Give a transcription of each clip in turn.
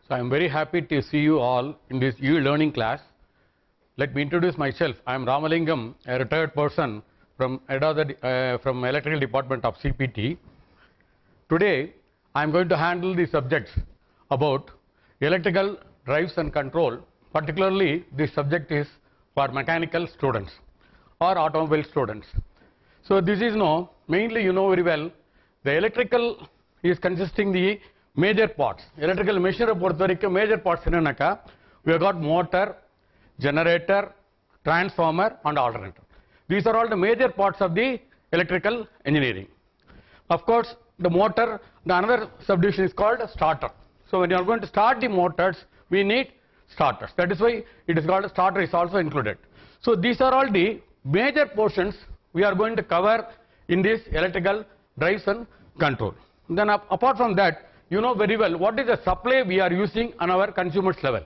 So I am very happy to see you all in this e-learning class. Let me introduce myself. I am Ramalingam, a retired person from from Electrical Department of CPT. Today I am going to handle the subjects about electrical drives and control. Particularly this subject is for mechanical students or automobile students. So this is mainly you know very well, the electrical is consisting the major parts. Electrical machine major parts enna we have got motor, generator, transformer and alternator. These are all the major parts of the electrical engineering. Of course, the motor, the another subdivision is called starter. So when you are going to start the motors, we need starters. That is why it is called starter is also included. So these are all the major portions we are going to cover in this electrical drives and control. Then apart from that, you know very well what is the supply we are using on our consumers level.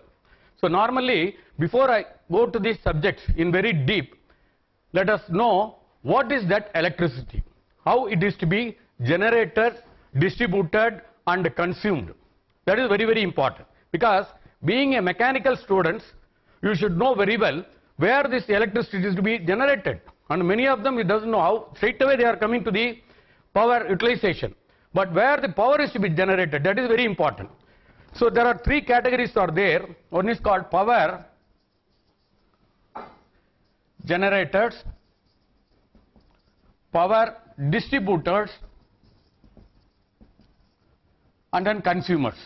So normally, before I go to these subjects in very deep, let us know what is that electricity, how it is to be generated, distributed and consumed. That is very, very important, because being a mechanical student, you should know very well where this electricity is to be generated, and many of them it doesn't know how. Straight away they are coming to the power utilization, but where the power is to be generated, that is very important. So there are three categories are there. One is called power generators, power distributors and then consumers.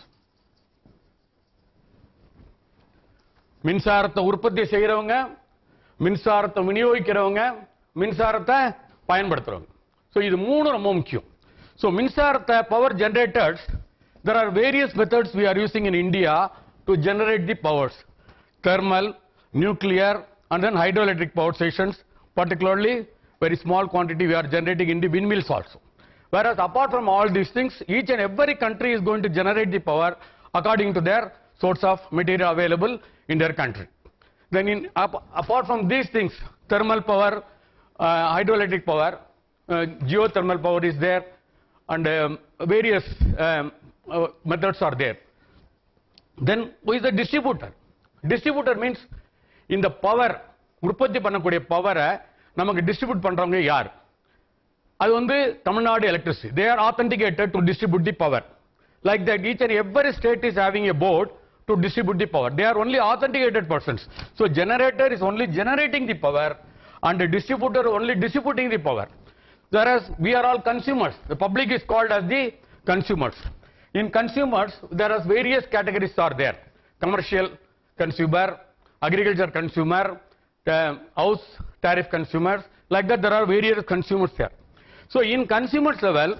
மின்சாரத்தை உற்பத்தி செய்யறவங்க, மின்சாரத்தை விநியோகிக்கிறவங்க, மின்சாரத்தை பயன்படுத்துறவங்க. So இது மூணு ரொம்ப முக்கியம். So மின்சாரத்தை power generators, there are various methods we are using in India to generate the powers. Thermal, nuclear and then hydroelectric power stations, particularly very small quantity we are generating in the windmills also. Whereas apart from all these things, each and every country is going to generate the power according to their source of material available in their country. Then apart from these things, thermal power, hydroelectric power, geothermal power is there, and various methods are there. Then who is the distributor? Distributor means in the power, உற்பத்தி பண்ணக்கூடிய பவரை நமக்கு distribute பண்றவங்க யார்? அது வந்து Tamil Nadu electricity. They are authenticated to distribute the power. Like that, each and every state is having a board to distribute the power. They are only authenticated persons. So generator is only generating the power and the distributor only distributing the power. Whereas we are all consumers. The public is called as the consumers. In consumers, there are various categories are there. Commercial consumer, agriculture consumer, house tariff consumers. Like that, there are various consumers here. So in consumers level,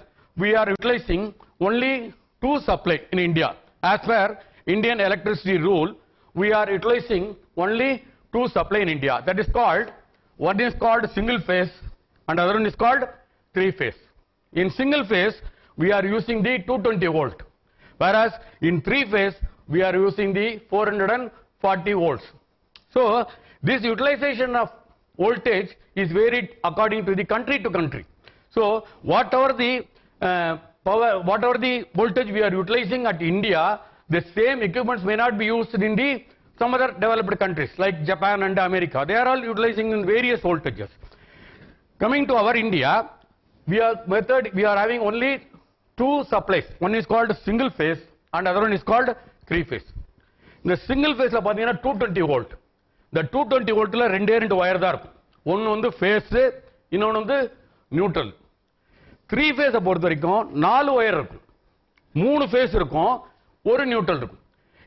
we are utilizing only two supply in India. As per Indian electricity rule, we are utilizing only two supply in India. That is called, one is called single phase and other one is called three phase. In single phase, we are using the 220 volt. Whereas in three phase, we are using the 440 volts. So this utilization of voltage is varied according to the country to country. So whatever the power, whatever the voltage we are utilizing at India, the same equipments may not be used in the some other developed countries like Japan and America. They are all utilizing in various voltages. Coming to our India, we are having only two supplies. One is called single phase and other one is called three phase. In the single phase la pathina 220 volt. The 220 volt la rendu wire da irukum. One vandu phase, innonu vandu neutral. Three phase பொறுத்த வரைக்கும் 4 wire இருக்கும். 3 phase இருக்கும், ஒரு neutral இருக்கும்.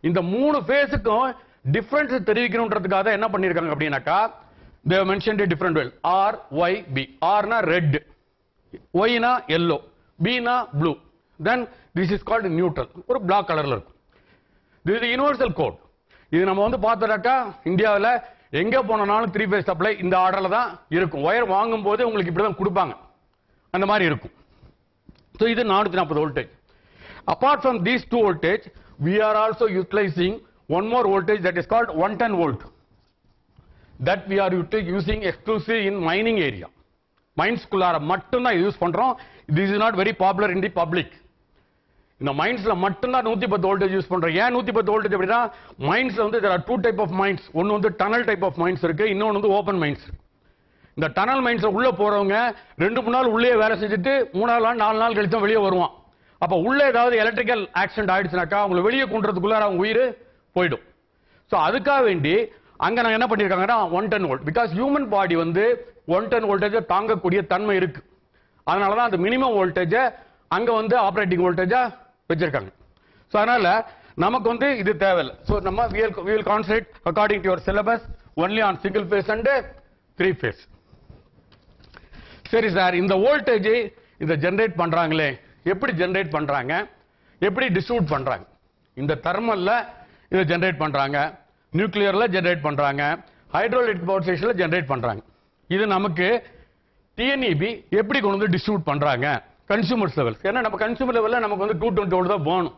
இந்த 3 phaseக்கும் difference தெரிவிக்கணும்ன்றதுக்காக என்ன பண்ணிருக்காங்க அப்படினாக்கா, they have mentioned a different way. R Y B. R na red, Y na yellow, B na blue. Then this is called neutral. ஒரு black கலர்ல இருக்கும். This is the universal code. இது நம்ம வந்து பார்த்தோம்னாக்கா இந்தியாவுல எங்க போனாலும் 3 phase சப்ளை இந்த ஆர்டர்ல தான் இருக்கும். வயர் வாங்கும்போது உங்களுக்கு இப்படி தான் கொடுப்பாங்க. அந்த மாதிரி இருக்கும். So இது 440 voltage. Apart from these two voltage, we are also utilizing one more voltage that is called 110 volt. That we are using exclusively in mining area. Mines குள்ளார மட்டும் தான் யூஸ் பண்றோம். This is not very popular in the public. இந்த மைன்ஸ்ல மட்டும் தான் 110 voltage use பண்றோம். ஏன் 110 voltage அப்படின்னா மைன்ஸ்ல வந்து there are two type of mines. ஒன்னு வந்து டனல் டைப் ஆஃப் மைன்ஸ் இருக்கு, இன்னொன்னு வந்து ஓபன் மைன்ஸ். இந்த டனல் மைன்ஸ்ல உள்ள போறவங்க 2-3 நாள் உள்ளே வேலை செஞ்சுட்டு 3ஆவது நாள் 4 நாள் கழிச்சு வெளியே வருவான். அப்ப உள்ள ஏதாவது எலக்ட்ரிக்கல் ஆக்சிடென்ட் ஆயிடுச்சுனாக்கா அவங்களை வெளியே கொண்டுறதுக்குள்ள அவங்க உயிர் போயிடும். சோ அதுக்காக வேண்டி அங்க நான் என்ன பண்ணிருக்காங்கன்னா 110 வோல்ட், பிகாஸ் ஹியூமன் பாடி வந்து 110 வோல்டேஜ் தாங்கக்கூடிய தன்மை இருக்கு. அதனாலதான் அந்த மினிமம் வோல்டேஜ் அங்க வந்து ஆபரேட்டிங் வோல்டேஜா வச்சிருக்காங்க. சோ அதனால நமக்கு வந்து இது தேவையில்லை. சோ நம்ம we will concentrate according to your syllabus only on single phase and 3 phase. சரி சார், இந்த வோல்டேஜ் இத ஜெனரேட் பண்றாங்களே, எப்படி ஜெனரேட் பண்றாங்க, எப்படி டிஸ்ட்ரிபியூட் பண்றாங்க? இந்த தெர்மல்ல இத ஜெனரேட் பண்றாங்க, நியூக்ளியர்ல ஜெனரேட் பண்றாங்க, ஹைட்ரோஎலக்ட்ரிக் பவர் ஸ்டேஷன்ல ஜெனரேட் பண்றாங்க. இது நமக்கு டிஎன்இபி எப்படி கொண்டு வந்து டிஸ்ட்ரிபியூட் பண்றாங்க கன்சூமர்ஸ் லெவல். ஏன்னா நம்ம கன்சூமர் லெவல்ல நமக்கு வந்து 220 வோல்ட் தான் வேணும்.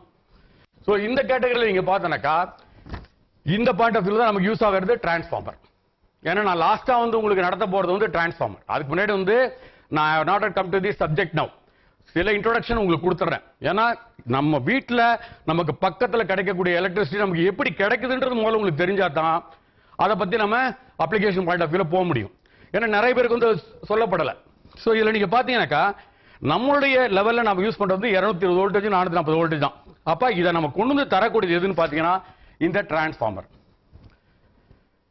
சோ இந்த கேட்டகரியில நீங்க பார்த்தனாக்கா இந்த பாயிண்ட் ஆஃப் வியூல தான் நமக்கு யூஸ் ஆகிறது டிரான்ஸ்ஃபார்மர். ஏன்னா நான் லாஸ்டா வந்து உங்களுக்கு நடத்த போறது வந்து டிரான்ஸ்ஃபார்மர். அதுக்கு முன்னாடி வந்து நான் not come to the subject now, சில இன்ட்ரோடக்ஷன் உங்களுக்கு கொடுத்துறேன். ஏன்னா நம்ம வீட்டுல நமக்கு பக்கத்துல கிடைக்கக்கூடிய எலக்ட்ரிசிட்டி நமக்கு எப்படி கிடைக்குதுன்றது முதல்ல உங்களுக்கு தெரிஞ்சா தான் அதை பத்தி நம்ம அப்ளிகேஷன் பாயிண்ட் ஆஃப் வியூல போக முடியும். ஏன்னா நிறைய பேருக்கு வந்து சொல்லப்படல. சோ இதுல நீங்க பாத்தீங்கன்னாக்கா நம்மளுடைய லெவல்ல நம்ம யூஸ் பண்றது 220 வோல்டேஜ் 440 வோல்டேஜ் தான். அப்ப இதை நம்ம கொண்டு வந்து தரக்கூடியது எதுன்னு பாத்தீங்கன்னா இந்த டிரான்ஸ்ஃபார்மர்.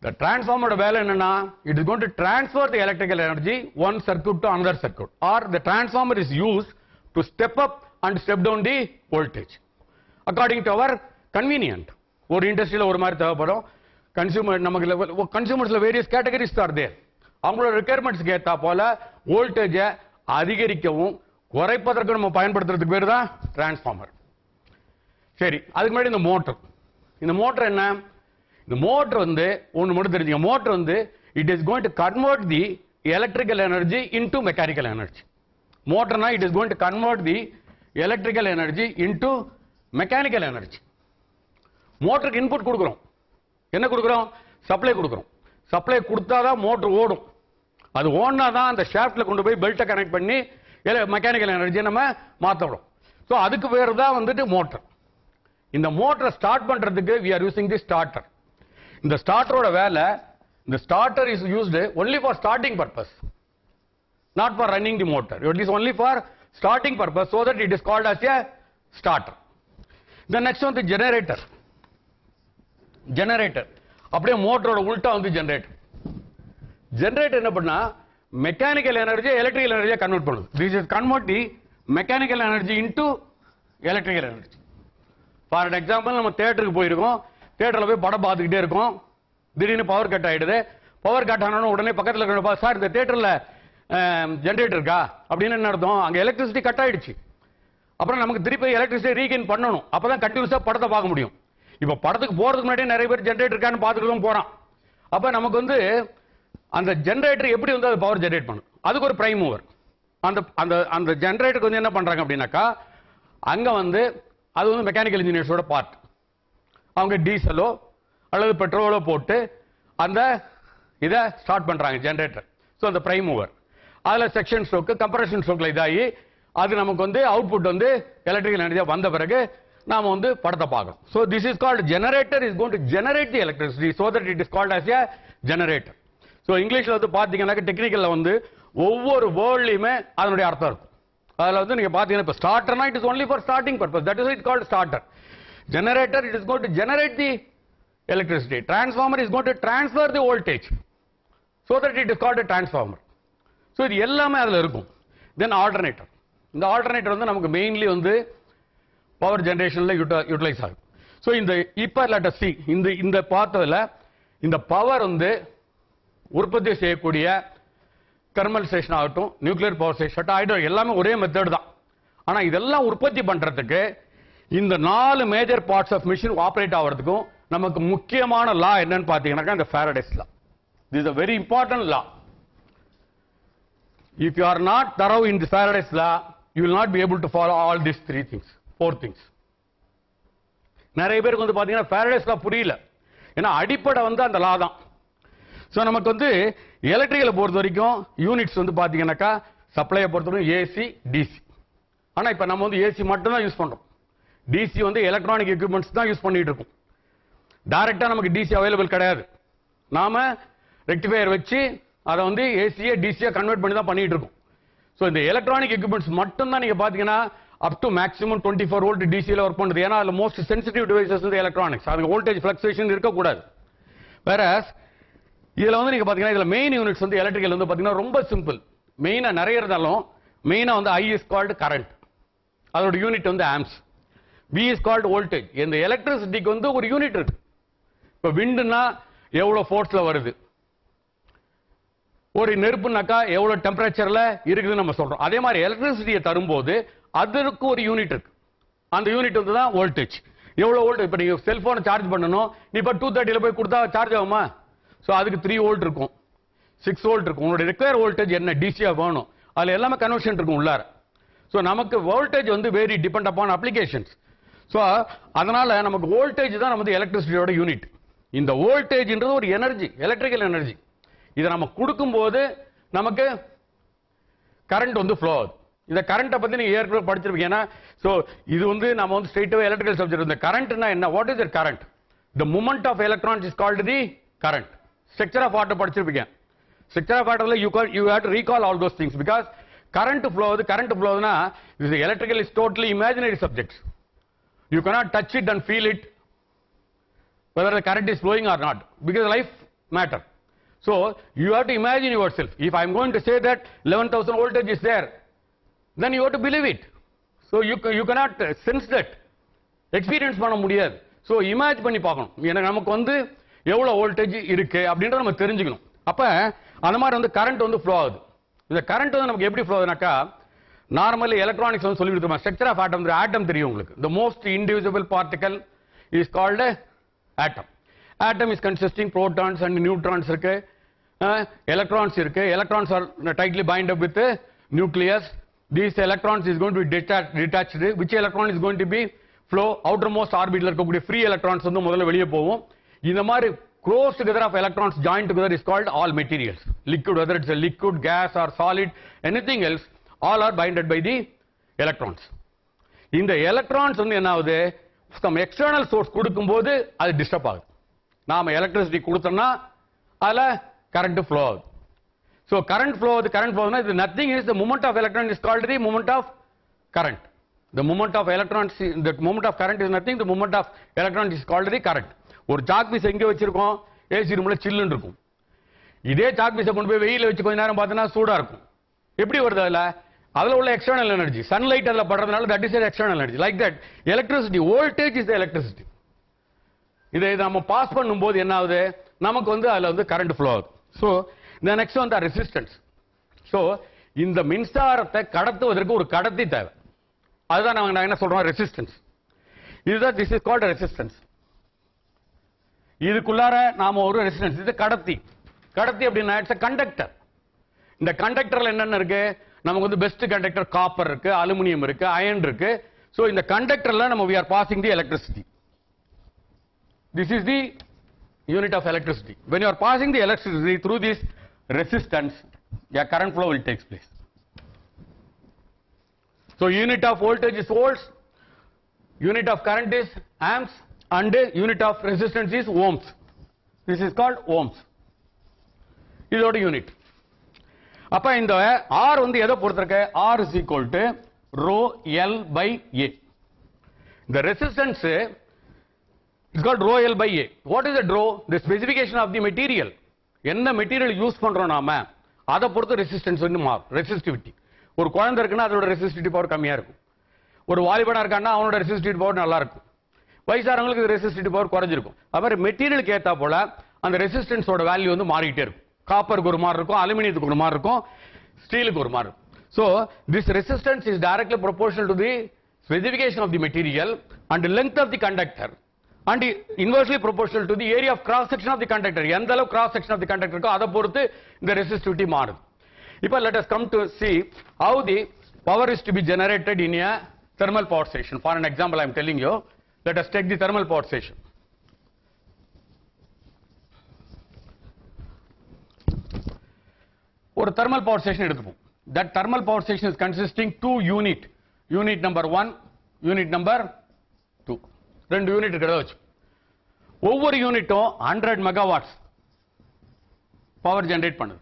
The transformer வேலை என்னன்னா it is going to transfer the electrical energy one circuit to another circuit, or the transformer is used to step up and step down the voltage according to our convenient. ஒரு இண்டஸ்ட்ரியில ஒரு மாதிரி தேவைப்படும், consumer நமக்கு கன்சூமர்ஸ்ல various categories R தேர். அவங்களோட ரிக்யர்மெண்ட்ஸ்க்கு ஏத்தா போல வோல்டேஜை அதிகரிக்கவும் குறைப்பதற்கு நம்ம பயன்படுத்துறதுக்கு பேர் தான் டிரான்ஸ்ஃபார்மர். சரி, அதுக்கு முன்னாடி இந்த மோட்டர் என்ன? இந்த மோட்டர் வந்து ஒன்னு மட்டும் தெரிஞ்சுங்க, மோட்டர் வந்து it is going to convert the electrical energy into mechanical energy. மோட்டர்னா it is going to convert the electrical energy into mechanical energy. மோட்டருக்கு இன்புட் கொடுக்குறோம், என்ன கொடுக்குறோம்? சப்ளை கொடுக்குறோம். சப்ளை கொடுத்தாதான் மோட்டர் ஓடும். அது ஓடினா தான் அந்த ஷாஃப்ட்ல கொண்டு போய் பெல்ட்டை கனெக்ட் பண்ணி மெக்கானிக்கல் எனர்ஜியை நம்ம மாற்றணும். ஸோ அதுக்கு பேர் தான் வந்துட்டு மோட்டர். இந்த மோட்டரை ஸ்டார்ட் பண்றதுக்கு we are using the starter. இந்த ஸ்டார்டரோட வேலை, இந்த starter is used only for starting purpose, not for running the motor. It is only for starting purpose, so that it is called as a starter. The next one, the generator. Generator அப்படியே மோட்டரோட உல்டா வந்து generator. Generator என்ன பண்ணா mechanical எனர்ஜியை electrical எனர்ஜியை convert பண்ணுது. This is convert the mechanical energy into electrical energy. For example, நம்ம தியேட்டருக்கு போயிருக்கோம், தியேட்டர்ல போய் படம் பார்த்துக்கிட்டே இருக்கோம், திடீர்னு பவர் கட் ஆயிடுது. பவர் கட் ஆன உடனே பக்கத்தில் இருக்கிற சார் இந்த தியேட்டர்ல ஜெனரேட்டர் இருக்கா அப்படின்னு என்ன அர்த்தம்? அங்க எலக்ட்ரிசிட்டி கட் ஆயிடுச்சு. அப்புறம் நமக்கு திருப்பி எலக்ட்ரிசிட்டி ரீகெயின் பண்ணணும், அப்பதான் கண்டினியூஸா படத்தை பார்க்க முடியும். இப்ப படத்துக்கு போறதுக்கு முன்னாடி நிறைய பேர் ஜெனரேட்டர் இருக்கான்னு பார்த்துட்டு போறான். அப்ப நமக்கு வந்து அந்த ஜெனரேட்டர் எப்படி வந்து அது பவர் ஜெனரேட் பண்ணும்? அதுக்கு ஒரு பிரைம் மூவர். அந்த ஜெனரேட்டருக்கு வந்து என்ன பண்றாங்க அப்படின்னாக்கா அங்க வந்து அது வந்து மெக்கானிக்கல் இன்ஜினியர்ஸோட பார்ட். அவங்க டீசலோ அல்லது பெட்ரோலோ போட்டு அந்த இதை ஸ்டார்ட் பண்றாங்க ஜெனரேட்டர். ஸோ அந்த பிரைம் மூவர் அதுல செக்ஷன் ஸ்ட்ரோக் கம்ப்ரஷன் ஸ்ட்ரோக்ல இதாகி அது நமக்கு வந்து அவுட்புட் வந்து எலக்ட்ரிக்கல் எனர்ஜியா வந்த பிறகு நாம வந்து படத்தை பார்க்கணும். So this is called generator is going to generate the electricity so that it is called as a generator. So இங்கிலீஷ்ல வந்து பாத்தீங்கன்னா டெக்னிக்கல்ல வந்து ஒவ்வொரு வேர்ட்லயுமே அதனுடைய அர்த்தம் இருக்கும். அதுல வந்து நீங்க பாத்தீங்கன்னா இப்ப ஸ்டார்டர்னா it is only for starting purpose, that is it called starter. Generator it is going to generate the electricity. Transformer is going to transfer the voltage so that it is called a transformer. So இது எல்லாமே அதுல இருக்கும். தென் alternator. இந்த alternator வந்து நமக்கு mainly வந்து power ஜெனரேஷன்ல utilise ஆகும். So இந்த இப்ப லெட்டர் சி இந்த பார்த்ததுல இந்த பவர் வந்து உற்பத்தி செய்யக்கூடிய தெர்மல் ஸ்டேஷன் ஆகட்டும், நியூக்ளியர் பவர் ஸ்டேஷன் ஆகட்டும், எல்லாமே ஒரே மெத்தட் தான். ஆனா இதெல்லாம் உற்பத்தி பண்றதுக்கு இந்த 4 major parts of machine operate ஆகிறதுக்கும் நமக்கு முக்கியமான லா என்னன்னு பாத்தீங்கன்னா இந்த Faraday's law. This is a very important law. If you are not thorough in the Faraday's law, you will not be able to follow all these 4 things. நிறைய பேருக்கு வந்து பாத்தீங்கன்னா Faraday's law புரியல. ஏன்னா அடிப்படை வந்து அந்த லா தான். சோ நமக்கு வந்து எலக்ட்ரிக்கலை பொறுத்த வரைக்கும் யூனிட்ஸ் வந்து பாத்தீங்கன்னாக்கா சப்ளையை பொறுத்த வரைக்கும் ஏசி டிசி. ஆனா இப்ப நம்ம வந்து ஏசி மட்டும் தான் யூஸ் பண்றோம். டிசி வந்து எலக்ட்ரானிக் எக்யூப்மெண்ட்ஸ் தான் யூஸ் பண்ணிட்டு இருக்கும். டைரக்டா நமக்கு டிசி அவைலபிள் கிடையாது. நாம ரெக்டிஃபையர் வச்சு அதை வந்து ஏசியை டிசியா கன்வெர்ட் பண்ணி தான் பண்ணிட்டு இருக்கோம். ஸோ இந்த எலக்ட்ரானிக் எக்யூப்மெண்ட்ஸ் மட்டும் தான் நீங்க பாத்தீங்கன்னா அப் டு மேக்ஸிமம் 24 வோல்ட் டிசியில் ஒர்க் பண்ணுது. ஏன்னா அதுல மோஸ்ட் சென்சிட்டிவ் டிவைசஸ் வந்து எலக்ட்ரானிக்ஸ், அதுக்கு வோல்டேஜ் ஃபிளக்சுவேஷன் இருக்கக்கூடாது. வேற இதுல வந்து நீங்க பாத்தீங்கன்னா இதுல மெயின் யூனிட்ஸ் வந்து எலக்ட்ரிக்கல் வந்து பாத்தீங்கன்னா ரொம்ப சிம்பிள். மெயினா நிறைய இருந்தாலும் மெயினா வந்து I இஸ் கால்டு கரண்ட், அதோட யூனிட் வந்து amps. V is called voltage. இந்த எலக்ட்ரிசிட்டிக்கு வந்து ஒரு யூனிட் இருக்கு. இப்ப விண்டுனா எவ்வளவு ஃபோர்ஸ்ல வருது, ஒரு நெருப்புனாக்கா எவ்வளவு டெம்பரேச்சர்ல இருக்குதுன்னு நம்ம சொல்றோம். அதே மாதிரி எலக்ட்ரிசிட்டியை தரும்போது அதற்கு ஒரு யூனிட் இருக்கு. அந்த யூனிட் வந்து தான் வோல்டேஜ். எவ்வளவு வோல்ட், இப்ப நீங்க செல்போனை சார்ஜ் பண்ணணும், நீ இப்ப 230 போய் கொடுத்தா சார்ஜ் ஆகுமா? சோ அதுக்கு 3 வோல்ட் இருக்கும், 6 வோல்ட் இருக்கும். உங்களுடைய ரிக்வயர் வோல்டேஜ் என்ன டிசியா வேணும், அதுல எல்லாமே கன்வர்ஷன் இருக்கும் உள்ளார. சோ நமக்கு வோல்டேஜ் வந்து very depend upon applications. So அதனால நமக்கு வோல்டேஜ் தான் நம்ம எலக்ட்ரிசிட்டியோட யூனிட். இந்த வோல்டேஜ்ன்றது ஒரு எனர்ஜி, எலக்ட்ரிக்கல் எனர்ஜி. இதை நம்ம கொடுக்கும்போது நமக்கு கரண்ட் வந்து ஃப்ளோ ஆகுது. இந்த கரண்ட்டை பத்தி நீங்க ஏற்கனவே படிச்சிருப்பீங்க. ஏன்னா சோ இது வந்து நம்ம வந்து ஸ்ட்ரெயிட்டாவே எலக்ட்ரிக்கல் சப்ஜெக்ட். இந்த கரண்ட்னா என்ன, what is that current? The movement of electrons is called the current. Structure of atom படிச்சிருப்பீங்க. ஸ்ட்ரக்சர் ஆஃப் ஆட்டம்ல you have to recall all those things because current flow ஆகுது. கரண்ட் ஃப்ளோ ஆகுதுன்னா இது electrical is totally imaginary subject. You cannot touch it and feel it whether the current is flowing or not because life matter. So you have to imagine yourself. If I am going to say that 11,000 voltage is there, then you have to believe it. So you cannot sense that, experience பண்ண முடியாது. So imagine பண்ணி பார்க்கணும். எனக்கு நமக்கு வந்து எவ்வளவு voltage இருக்கு அப்படின்றத நம்ம தெரிஞ்சுக்கணும். அப்ப அந்த மாதிரி வந்து கரண்ட் வந்து ஃப்ளோ ஆகுது. இந்த கரண்ட் வந்து நமக்கு எப்படி ஃப்ளோ ஆகுதுனாக்கா, நார்மலி எலக்ட்ரானிக்ஸ் வந்து சொல்லி கொடுத்துருமா ஸ்ட்ரக்சர் ஆஃப் ஆட்டம். ஆட்டம் தெரியும் உங்களுக்கு. the most indivisible particle is called atom. atom is consisting protons and neutrons இருக்கு, electrons இருக்கு. electrons are tightly bind up with the nucleus. these electrons is going to be detached. which electron is going to be flow? outermost orbit இருக்கக்கூடிய free electrons வந்து முதல்ல வெளியே போகும். இந்த மாதிரி close together of electrons joined together is called all materials. liquid, whether it's a liquid, gas or solid, anything else, all are binded by the electrons. இந்த electrons வந்து என்ன ஆகுது, some external source கொடுக்கும்போது அது டிஸ்டர்ப் ஆகுது. நாம electricity கொடுத்தோம்னா அதுல கரண்ட் ஃப்ளோ ஆகுது. So current flow, the current flow is nothing is the movement of electron is called the movement of current. The movement of electrons, the movement of current is nothing, the movement of electrons is called the current. ஒரு chalk piece எங்க வச்சிருக்கோம், AC ரூம்ல சில்லுன்னு இருக்கும். இதே chalk பீஸை கொண்டு போய் வெயில வச்சு கொஞ்ச நேரம் பார்த்தீங்கன்னா சூடா இருக்கும். எப்படி வருது அதுல உள்ள எக்ஸ்டர்னல் எனர்ஜி, சன்லைட் அதுல படுறதுனால that is external energy. Like that electricity, voltage is electricity. இதை நம்ம பாஸ் பண்ணும்போது என்ன ஆகுது, நமக்கு வந்து அதுல வந்து கரண்ட் ஃப்ளோ ஆகுது. ஸோ இந்த நெக்ஸ்ட் வந்து ரெசிஸ்டன்ஸ். ஸோ இந்த மின்சாரத்தை கடத்துவதற்கு ஒரு கடத்தி தேவை. அதுதான் நாங்க என்ன சொல்றோம், ரெசிஸ்டன்ஸ். இதுதான் திஸ் இஸ் கால்ட் ரெசிஸ்டன்ஸ். இதுக்குள்ளார நாம ஒரு ரெசிஸ்டன்ஸ், இது கடத்தி. கடத்தி அப்படின்னா இட்ஸ் a கண்டக்டர். இந்த கண்டக்டர்ல என்னென்ன இருக்கு, நமக்கு வந்து பெஸ்ட் கண்டக்டர் காப்பர் இருக்கு, அலுமினியம் இருக்கு, அயன் இருக்கு. சோ இந்த கண்டக்டர்ல நம்ம we are passing the electricity. This is the unit of electricity. When you are passing the electricity through this resistance, a current flow will take place. So unit of voltage is volts, unit of current is amps, and unit of resistance is ohms. This is called ohms. இதோட unit. அப்ப இந்த R வந்து எதை பொறுத்திருக்க, R is equal to rho L by A. The resistance is called rho L by A. What is the rho? The specification of the material. என்ன material use பண்றோம் நாம அதை பொறுத்து ரெசிஸ்டன்ஸ் வந்து மாறும். ரெசிஸ்டிவிட்டி. ஒரு குழந்தை இருக்குன்னா அதோட ரெசிஸ்டிவிட்டி பவர் கம்மியா இருக்கும். ஒரு வாலிபனா இருக்கான்னா அவனோட ரெசிஸ்டிவிட்டி பவர் நல்லா இருக்கும். வயசானவங்களுக்கு ரெசிஸ்டிவிட்டி பவர் குறைஞ்சிருக்கும். அது மாதிரி மெட்டீரியலுக்கு ஏத்தா போல அந்த ரெசிஸ்டன்ஸோட வேல்யூ வந்து மாறிக்கிட்டே இருக்கும். காப்பருக்கு ஒரு மாதிரி இருக்கும், அலுமினியத்துக்கு ஒரு மாதிரி இருக்கும், ஸ்டீலுக்கு ஒரு மாதிரி இருக்கும். So this resistance is directly proportional to the specification of the material and length of the conductor and inversely proportional to the area of cross section of the conductor. எந்த அளவு cross section of the conductor இருக்கோ அதை பொறுத்து இந்த resistivity மாறுது. இப்போ let us come to see how the power is to be generated in a thermal power station. For an example I am telling you, let us take the thermal power station. ஒரு thermal power station எடுத்துப்போம். That thermal power station is consisting two unit number 1, unit number 2 unit இருக்கிறத வச்சு ஒவ்வொரு யூனிட்டும் 100 megawatts power generate பண்ணுது.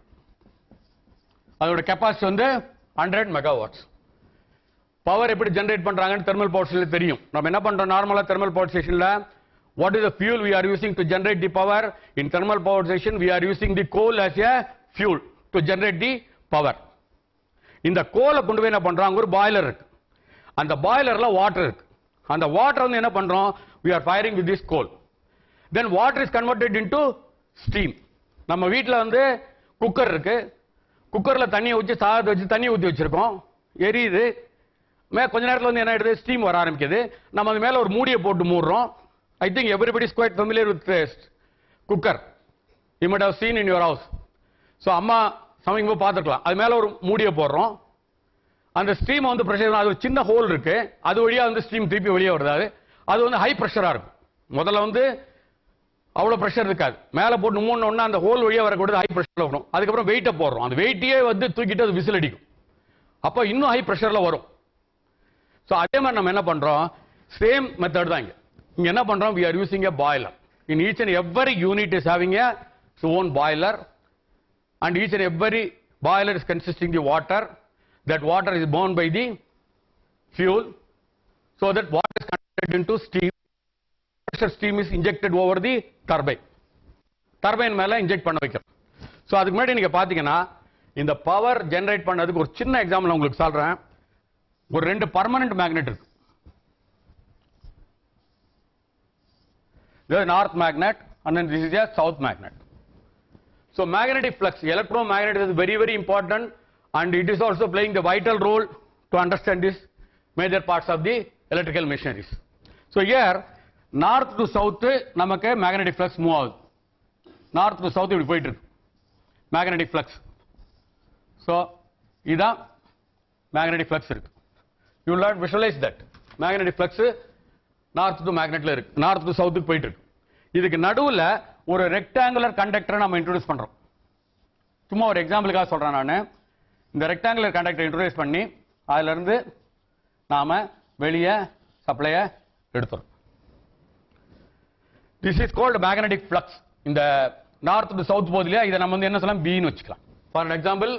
அதோட capacity வந்து 100 megawatts. Power எப்படி generate பண்றாங்கன்னு தெர்மல் பவர் ஸ்டேஷன்ல தெரியும். நம்ம என்ன பண்றோம் நார்மலா தெர்மல் பவர் ஸ்டேஷன்ல what is the fuel we are using to generate the power? In thermal power station we are using the coal as a fuel to generate the power. இந்த கோலை கொண்டு போய் என்ன பண்றோம், ஒரு பாய்லர் இருக்கு, அந்த பாய்லர்ல வாட்டர் இருக்கு, அந்த வாட்டர் வந்து என்ன பண்றோம், we are firing with this coal, then water is converted into steam. நம்ம வீட்ல வந்து குக்கர் இருக்கு, குக்கர்ல தண்ணியை ஊற்றி சாதத்தை வச்சு தண்ணி ஊற்றி வச்சிருக்கோம், எரியுது, கொஞ்ச நேரத்தில் வந்து என்ன ஆயிடுது, ஸ்டீம் வர ஆரம்பிக்குது. நம்ம அது மேல ஒரு மூடியை போட்டு மூடுறோம். I think everybody is quite familiar with this cooker. You might have seen in your house. So அம்மா சமைக்கும்போது பார்த்துக்கலாம். அது மேல ஒரு மூடியை போடுறோம். அந்த ஸ்டீம் வந்து பிரஷர், அது ஒரு சின்ன ஹோல் இருக்கு, அது வழியா வந்து ஸ்டீம் திருப்பி வெளியே வருது. அது வந்து ஹை பிரஷரா இருக்கும். முதல்ல வந்து அவ்வளவு பிரஷர் இருக்காது, மேல போட்டு மூணுன்னா அந்த ஹோல் வழியா வரக்கூடாது, ஹை பிரஷர்ல வரும். அதுக்கப்புறம் வெயிட்டை போடுறோம், அந்த வெயிட்டையே வந்து தூக்கிட்டு அது விசில் அடிக்கும், அப்ப இன்னும் ஹை பிரஷர்ல வரும். சோ அதே மாதிரி நம்ம என்ன பண்றோம், சேம் மெத்தட் தான் இங்க என்ன பண்றோம், we are using a boiler. In each and every unit is having a its own boiler, and each and every boiler is consisting the water. That water is burned by the fuel, so that water is converted into steam. Pressure steam is injected over the turbine. Turbine மேல inject பண்ண வைக்கிறோம். So அதுக்கு முன்னாடி நீங்க பாத்தீங்கன்னா இந்த power generate பண்ணதுக்கு ஒரு சின்ன எக்ஸாம்பிள் உங்களுக்கு சொல்றேன். ஒரு 2 பர்மனன்ட் மேக்னெட் இருக்கு. This is north magnet and then this is a south magnet. So magnetic flux, electromagnetism is very very important, and it is also playing the vital role to understand this major parts of the electrical machineries. So here north to south நமக்கு magnetic flux move ஆகுது. north to south இப்படி போயிட்டு இருக்கு magnetic flux. So இதான் magnetic flux இருக்கு. You will not visualize that magnetic flux north to மேக்னெட்ல இருக்கு, north to சவுத்துக்கு போயிட்டு இருக்கு. இதுக்கு நடுவுல ஒரு ரெக்டாங்குலர் கண்டக்டரை நம்ம இன்ட்ரோடியூஸ் பண்றோம். சும்மா ஒரு எக்ஸாம்பிளுக்காக சொல்றேன் நான். இந்த ரெக்டாங்குலர் கண்டக்டரை இன்ட்ரோடியூஸ் பண்ணி அதுல இருந்து நாம வெளியே சப்ளைய எடுத்துறோம். This is called magnetic flux. இந்த நார்த் டு சவுத் போகுது இல்லையா, இதை நம்ம வந்து என்ன சொல்லலாம், பி ன்னு வச்சுக்கலாம். For example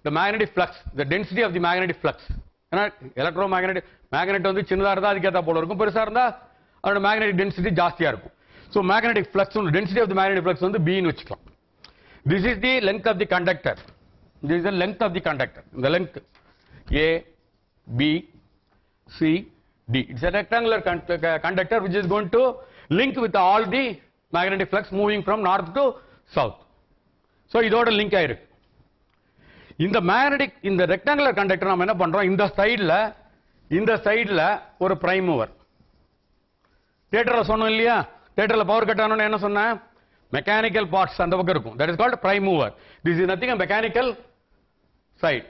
the magnetic flux, the density of the magnetic flux. ஏன்னா எலக்ட்ரோ மேக்னெட் வந்து சின்னதா இருந்தா அதுக்கு ஏத்த போல இருக்கும், பெருசா இருந்தா அதோட மேக்னெட்டிக் டென்சிட்டி ஜாஸ்தியா இருக்கும். So magnetic flux density of the magnetic flux வந்து b ன்னு வச்சுக்கலாம். This is the length of the conductor. This is the length of the conductor. The length a b c d. It's a rectangular conductor which is going to link with all the magnetic flux moving from north to south. So இதோட link ஆயிருக்கு. இந்த magnetic இந்த rectangular conductor நம்ம என்ன பண்றோம், இந்த சைடுல ஒரு பிரைம் மூவர். தியேட்டர்ல சொன்னோம் இல்லையா, தியேட்டர்ல பவர் கட் ஆனோன்னு என்ன சொன்னேன், மெக்கானிக்கல் பார்ட்ஸ் அந்த பக்கம் இருக்கும். That is called prime mover. This is nothing mechanical side.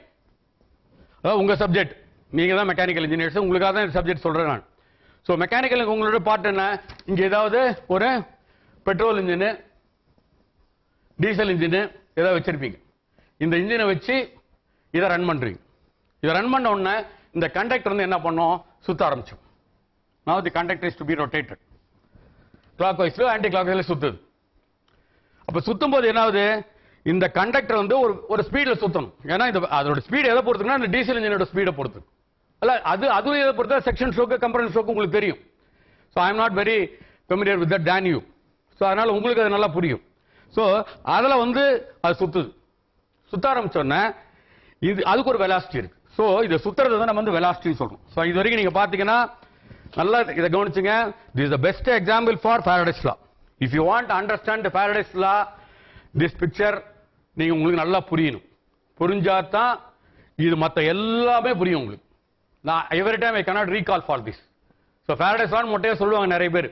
அதாவது உங்க சப்ஜெக்ட், நீங்க தான் மெக்கானிக்கல் இன்ஜினியர்ஸ், உங்களுக்காக தான் இந்த சப்ஜெக்ட் சொல்றேன் நான். ஸோ மெக்கானிக்கல் உங்களோட பார்ட் என்ன, இங்க ஏதாவது ஒரு பெட்ரோல் இன்ஜின் டீசல் இன்ஜின் ஏதாவது வச்சிருப்பீங்க. இந்த இன்ஜினை வச்சு இதை ரன் பண்றீங்க. இதை ரன் பண்ண உடனே இந்த கண்டக்டர் வந்து என்ன பண்ணும், சுத்த ஆரம்பிச்சோம். Now the conductor is to be rotated. Clockwise anti clockwise சுத்துது. அப்ப சுத்தும் போது என்ன ஆகுது, இந்த கண்டக்டர் வந்து ஒரு ஸ்பீட்ல சுத்தணும். ஏன்னா அதோட ஸ்பீட் எதை பொறுத்துக்குன்னா இந்த டீசல் இன்ஜினோட ஸ்பீடை பொறுத்து. அல்ல அதுவும் எதை பொறுத்தா செக்ஷன் ஸ்ட்ரோக் கம்பரன்ஸ் ஸ்ட்ரோக் உங்களுக்கு தெரியும். So I am not very familiar with that than you. So அதனால உங்களுக்கு அது நல்லா புரியும். ஸோ அதில் வந்து அது சுத்துது. சுத்த ஆரம்பிச்சோன்னா இது அதுக்கு ஒரு வெலாசிட்டி இருக்கு. ஸோ இதை சுத்துறது தான் நம்ம வந்து வெலாசிட்டின்னு சொல்றோம். ஸோ இது வரைக்கும் நீங்க பாத்தீங்கன்னா நல்லா இதை கவனிச்சுங்க. This is the best example for Faraday's law. If you want to understand Faraday's law, this picture நீங்க உங்களுக்கு நல்லா புரியணும். புரிஞ்சாதான் இது மற்ற எல்லாமே புரியும் உங்களுக்கு. நான் every time I cannot recall for this. So Faraday's law மொட்டையா சொல்லுவாங்க நிறைய பேர்.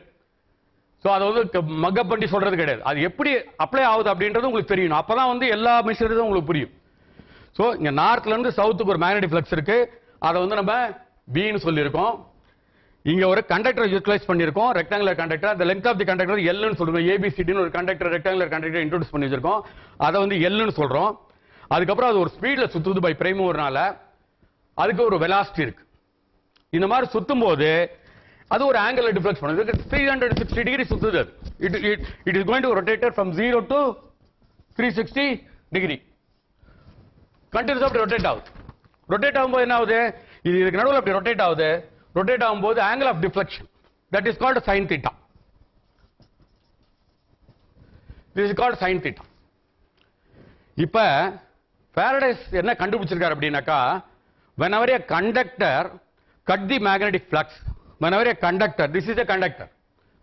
ஸோ அதை வந்து மக்கப் பண்ணி சொல்றது கிடையாது. அது எப்படி அப்ளை ஆகுது அப்படின்றது உங்களுக்கு தெரியணும். அப்பதான் வந்து எல்லா மிஷினரியும் உங்களுக்கு புரியும். ஸோ இங்க நார்த்ல இருந்து சவுத்துக்கு ஒரு மேக்னெட்டிக் ஃப்ளக்ஸ் இருக்கு. அதை வந்து நம்ம பின்னு சொல்லியிருக்கோம். இங்க ஒரு கண்டக்டர் யூட்டிலைஸ் பண்ணிருக்கோம், ரெக்டாங்குலர் கண்டக்டர். அந்த லெங்த் ஆஃப் தி கண்டக்டர் எல்னு சொல்றோம். ஏபிசிடின்னு ஒரு கண்டக்டர் ரெக்டாங்குலர் கண்டக்டர் இன்ட்ரோடியூஸ் பண்ணி வச்சிருக்கோம். அதை வந்து எல்னு சொல்றோம். அதுக்கப்புறம் அது ஒரு ஸ்பீட்ல சுத்துது பை பிரைம் மூவர்னால அதுக்கு ஒரு வெலாசிட்டி இருக்கு. இந்த மாதிரி சுத்தும் போது அது ஒரு ஆங்கிள் டிஃப்ளெக்ட் பண்ணுது. 360 டிகிரி சுத்துது. It is going to rotate from 0 to 360 degree கண்டினியூஸா அப்படி ரொட்டேட் ஆகுது. ரொட்டேட் ஆகும்போது என்ன ஆகுது, இதுக்கு நடுவில் அப்படி ரொட்டேட் ஆகுது. ரொட்டேட் ஆகும்போது angle of deflection that is called sin theta. This is called sin theta. இப்ப ஃபாரடேஸ் என்ன கண்டுபிடிச்சிருக்காரு அப்படின்னாக்கா, whenever a conductor cut the magnetic flux, whenever a conductor, this is a conductor,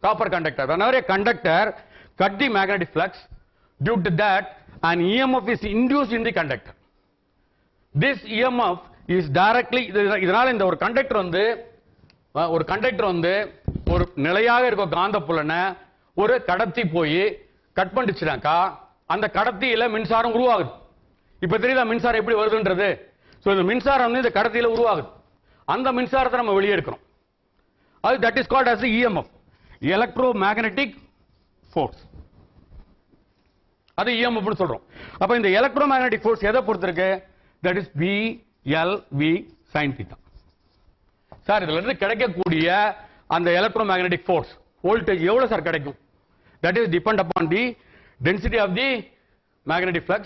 copper conductor, whenever a conductor cut the magnetic flux, due to that an EMF is induced in the conductor. This EMF is directly, இதனால இந்த ஒரு conductor வந்து ஒரு நிலையாக இருக்க காந்த புலனை ஒரு கடத்தி போய் கட் பண்ணிச்சுனாக்கா அந்த கடத்தியில மின்சாரம் உருவாகுது. இப்ப தெரியுதா மின்சாரம் எப்படி வருதுன்றது? சோ இந்த மின்சாரம் வந்து இந்த கடத்தியில உருவாகுது. அந்த மின்சாரத்தை நம்ம வெளியே எடுக்கிறோம். அது that is called as EMF, electro magnetic force. அது EMF னு சொல்றோம். அப்ப இந்த எலக்ட்ரோ மேக்னெட்டிக் ஃபோர்ஸ் எதை பொறுத்திருக்கு? That is BLV sin theta. Sir இதுல இருந்து கிடைக்கக்கூடிய அந்த எலக்ட்ரோ மேக்னெட்டிக் ஃபோர்ஸ் வோல்டேஜ் எவ்வளவு சார் கிடைக்கும்? That is depend upon the density of the magnetic flux,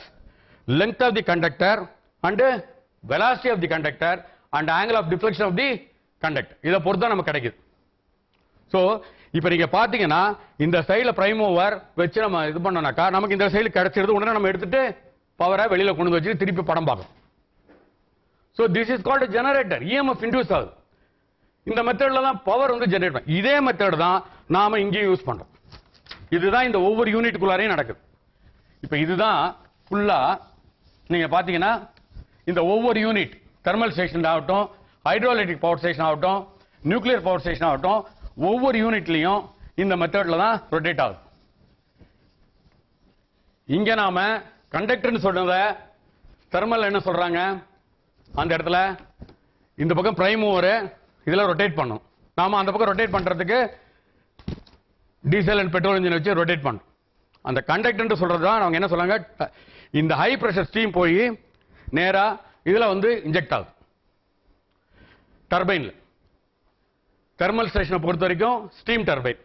length of the conductor and velocity of the conductor and angle of deflection of the conductor. இத பொறுத்து தான் நமக்கு கிடைக்குது. So இப்போ நீங்க பாத்தீங்கன்னா இந்த சைடுல பிரைம் மூவர் வெச்சு நம்ம இது பண்ணோம்னாக்கா நமக்கு இந்த சைடு கிடைச்சிருது. உடனே நம்ம எடுத்துட்டு பவரை வெளியில கொண்டு வச்சு திருப்பி படம் பார்க்கணும். So this is called a generator. EMF induce ஆகுது. இந்த மெத்தட்ல தான் பவர் வந்து ஜெனரேட் பண்ணும். இதே மெத்தட் தான் நாம இங்கே யூஸ் பண்றோம். இதுதான் இந்த ஒவ்வொரு யூனிட்டுக்குள்ளாரையும் நடக்குது. இப்ப இதுதான் ஃபுல்லா நீங்க பாத்தீங்கன்னா இந்த ஒவ்வொரு யூனிட் தெர்மல் ஸ்டேஷன் ஆகட்டும், ஹைட்ரோஎலக்ட்ரிக் பவர் ஸ்டேஷன் ஆகட்டும், நியூக்ளியர் பவர் ஸ்டேஷன் ஆகட்டும், ஒவ்வொரு யூனிட்லயும் இந்த மெத்தட்ல தான் ரொட்டேட் ஆகுது. இங்க நாம கண்டக்டர்னு சொல்றத தெர்மல் என்ன சொல்றாங்க, அந்த இடத்துல இந்த பக்கம் பிரைம் மூவர் இதுல ரொட்டேட் பண்ணும். நாம அந்த பக்கம் ரொட்டேட் பண்றதுக்கு டீசல் அண்ட் பெட்ரோல் இன்ஜின் வச்சு ரொட்டேட் பண்ணும். அந்த கண்டக்டர் சொல்றது தான் அவங்க என்ன சொல்றாங்க, இந்த ஹை பிரஷர் ஸ்டீம் போய் நேரா இதுல வந்து இன்ஜெக்ட் ஆகுது டர்பைன்ல. தெர்மல் ஸ்டேஷனை பொறுத்த வரைக்கும் ஸ்டீம் டர்பைன்,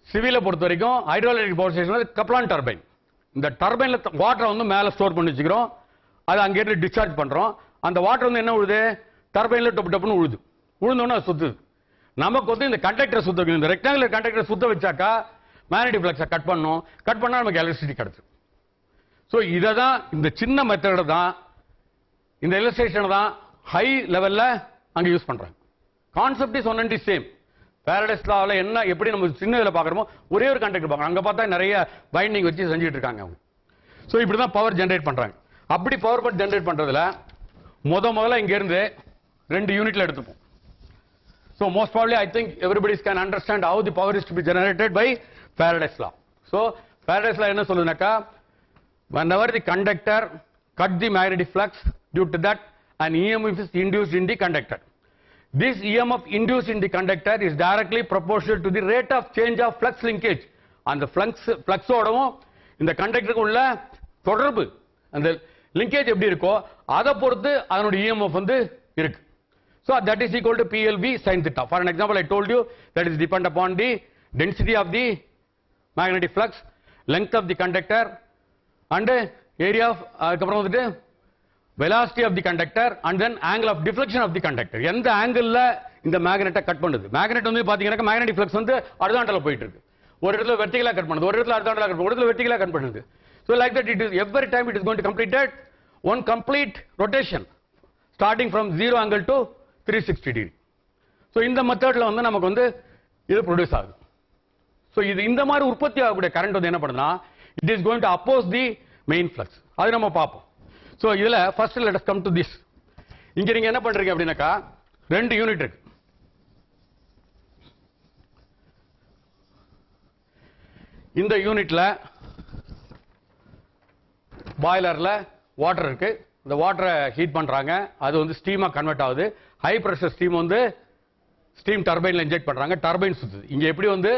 சிவில பொறுத்த வரைக்கும் ஹைட்ரோஎலக்ட்ரிக் பவர் ஸ்டேஷன் கப்ளான் டர்பைன். இந்த டர்பைன்ல வாட்டரை வந்து மேல ஸ்டோர் பண்ணி வச்சுக்கிறோம், அதை அங்கேருந்து டிஸ்சார்ஜ் பண்றோம். அந்த வாட்டர் வந்து என்ன உழுது, டர்பைன்ல டப்பு டப்புன்னு உழுது. உழுந்தோன்னா அது சுத்துது. நமக்கு வந்து இந்த கண்டக்டரை சுத்த வைக்கணும். இந்த ரெக்டாங்குலர் கண்டக்டரை சுத்த வச்சாக்கா மேக்னெட்டிக் ஃப்ளக்ஸை கட் பண்ணணும். கட் பண்ணா நமக்கு எலக்ட்ரிசிட்டி கிடைச்சிடும். ஸோ இதை தான் இந்த சின்ன மெத்தடை தான் இந்த இல்லஸ்ட்ரேஷனை தான் ஹை லெவல்ல அங்க யூஸ் பண்றாங்க. Concept is one and is same. Faraday's லாவில் என்ன எப்படி நம்ம சின்ன இதில் பார்க்குறோமோ ஒரே ஒரு கண்டக்டர் பார்க்கணும். அங்கே பார்த்தா நிறைய பைண்டிங் வச்சு செஞ்சுட்டு இருக்காங்க அவங்க. ஸோ இப்படி தான் பவர் ஜென்ரேட் பண்றாங்க. அப்படி பவர் பட் ஜென்ரேட் பண்றதுல முதல்ல இங்க இருந்து 2 யூனிட்ல எடுத்துப்போம். So most probably I think everybody can understand how the power is to be generated by Faraday's law. So Faraday's law என்ன சொல்லுதுனாக்கா, whenever the conductor cut the magnetic flux, due to that an EMF is induced in the conductor. This EMF induced in the conductor is directly proportional to the rate of change of flux linkage. அந்த flux ஓடவும் இந்த கண்டக்டருக்கு உள்ள தொடர்பு அந்த linkage எப்படி இருக்கோ அதை பொறுத்து அதனுடைய EMF வந்து இருக்கு. So that is equal to PLV sin theta. For an example, I told you that is depend upon the density of the magnetic flux, length of the conductor, and area of velocity of the conductor, and then angle of deflection of the conductor. எந்த angle இந்த மேக்னெட்டை cut பண்ணுது. Magnet வந்து பாத்தீங்கன்னா magnetic flux வந்து ஹரிசாண்டலா போயிட்டு இருக்கு. ஒரு இடத்துல வெர்டிகலா கட் பண்ணுது, ஒரு இடத்துல ஹரிசாண்டலா கட் பண்ணுது, ஒரு இடத்துல வெர்டிகலா கட் பண்ணுது. So like that, it is every time it is going to complete one complete rotation, starting from 0 angle to 360 degree. So இந்த மெத்தட்ல வந்து நமக்கு வந்து இது ப்ரொடியூஸ் ஆகுது. So இது இந்த மாதிரி உற்பத்தி ஆகக்கூடிய கரண்ட் வந்து என்ன பண்ணுதுன்னா, it is going to oppose the main flux. அது நம்ம பார்ப்போம். So இதுல first let us come to this. இங்க நீங்க என்ன பண்றீங்க அப்படின்னாக்கா 2 யூனிட் இருக்கு. இந்த யூனிட்ல பாய்லர்ல வாட்டர் இருக்கு. இந்த வாட்டரை ஹீட் பண்றாங்க, அது வந்து ஸ்டீமா கன்வெர்ட் ஆகுது. ஹை பிரஷர் ஸ்டீம் வந்து ஸ்டீம் டர்பைன்ல இன்ஜெக்ட் பண்றாங்க, டர்பைன் சுத்துது. இங்க எப்படி வந்து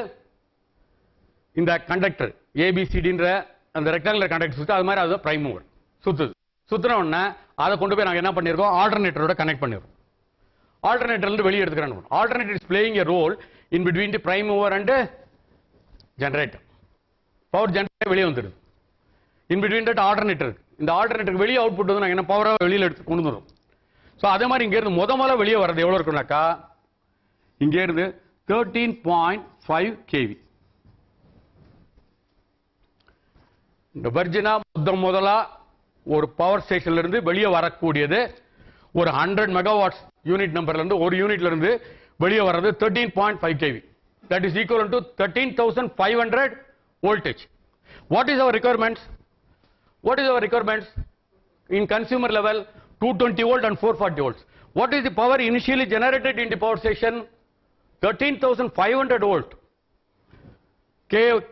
இந்த கண்டக்டர் ஏபிசிடின்ற அந்த ரெக்டாங்குலர் கண்டக்டர் சுத்து, அது மாதிரி அது பிரைம் மூவர் சுத்துது. சுத்துன உடனே அதை கொண்டு போய் நாங்க என்ன பண்ணிருக்கோம், ஆல்டர்னேட்டரோட கனெக்ட் பண்ணிடுறோம். alternator இருந்து வெளியே எடுத்துக்கிறாங்க. Alternator is playing a role in between the prime mover and generator. Power generator வெளியே வந்துடுது. In between that alternator, இந்த alternator வெளியே அவுட்புட் வந்து நாங்க என்ன பவரா வெளியில எடுத்து கொண்டு வந்துரும். சோ அதே மாதிரி இங்க இருந்து முதல்ல வெளியே வரது எவ்வளவு இருக்குனாக்கா இங்க இருந்து 13.5 kV. இந்த வர்ஜினா முதலா ஒரு பவர் ஸ்டேஷன்ல இருந்து வெளியே வரக்கூடியது ஒரு 100 மெகாவாட்ஸ் யூனிட் நம்பர்ல இருந்து ஒரு யூனிட்ல இருந்து வெளியே வர்றது 13.5 kV. That is equivalent to 13,500 voltage. What is our requirements? What is our requirements? In consumer level, 220 volt and 440 volts. What is the power initially generated in the power station? 13,500 volt.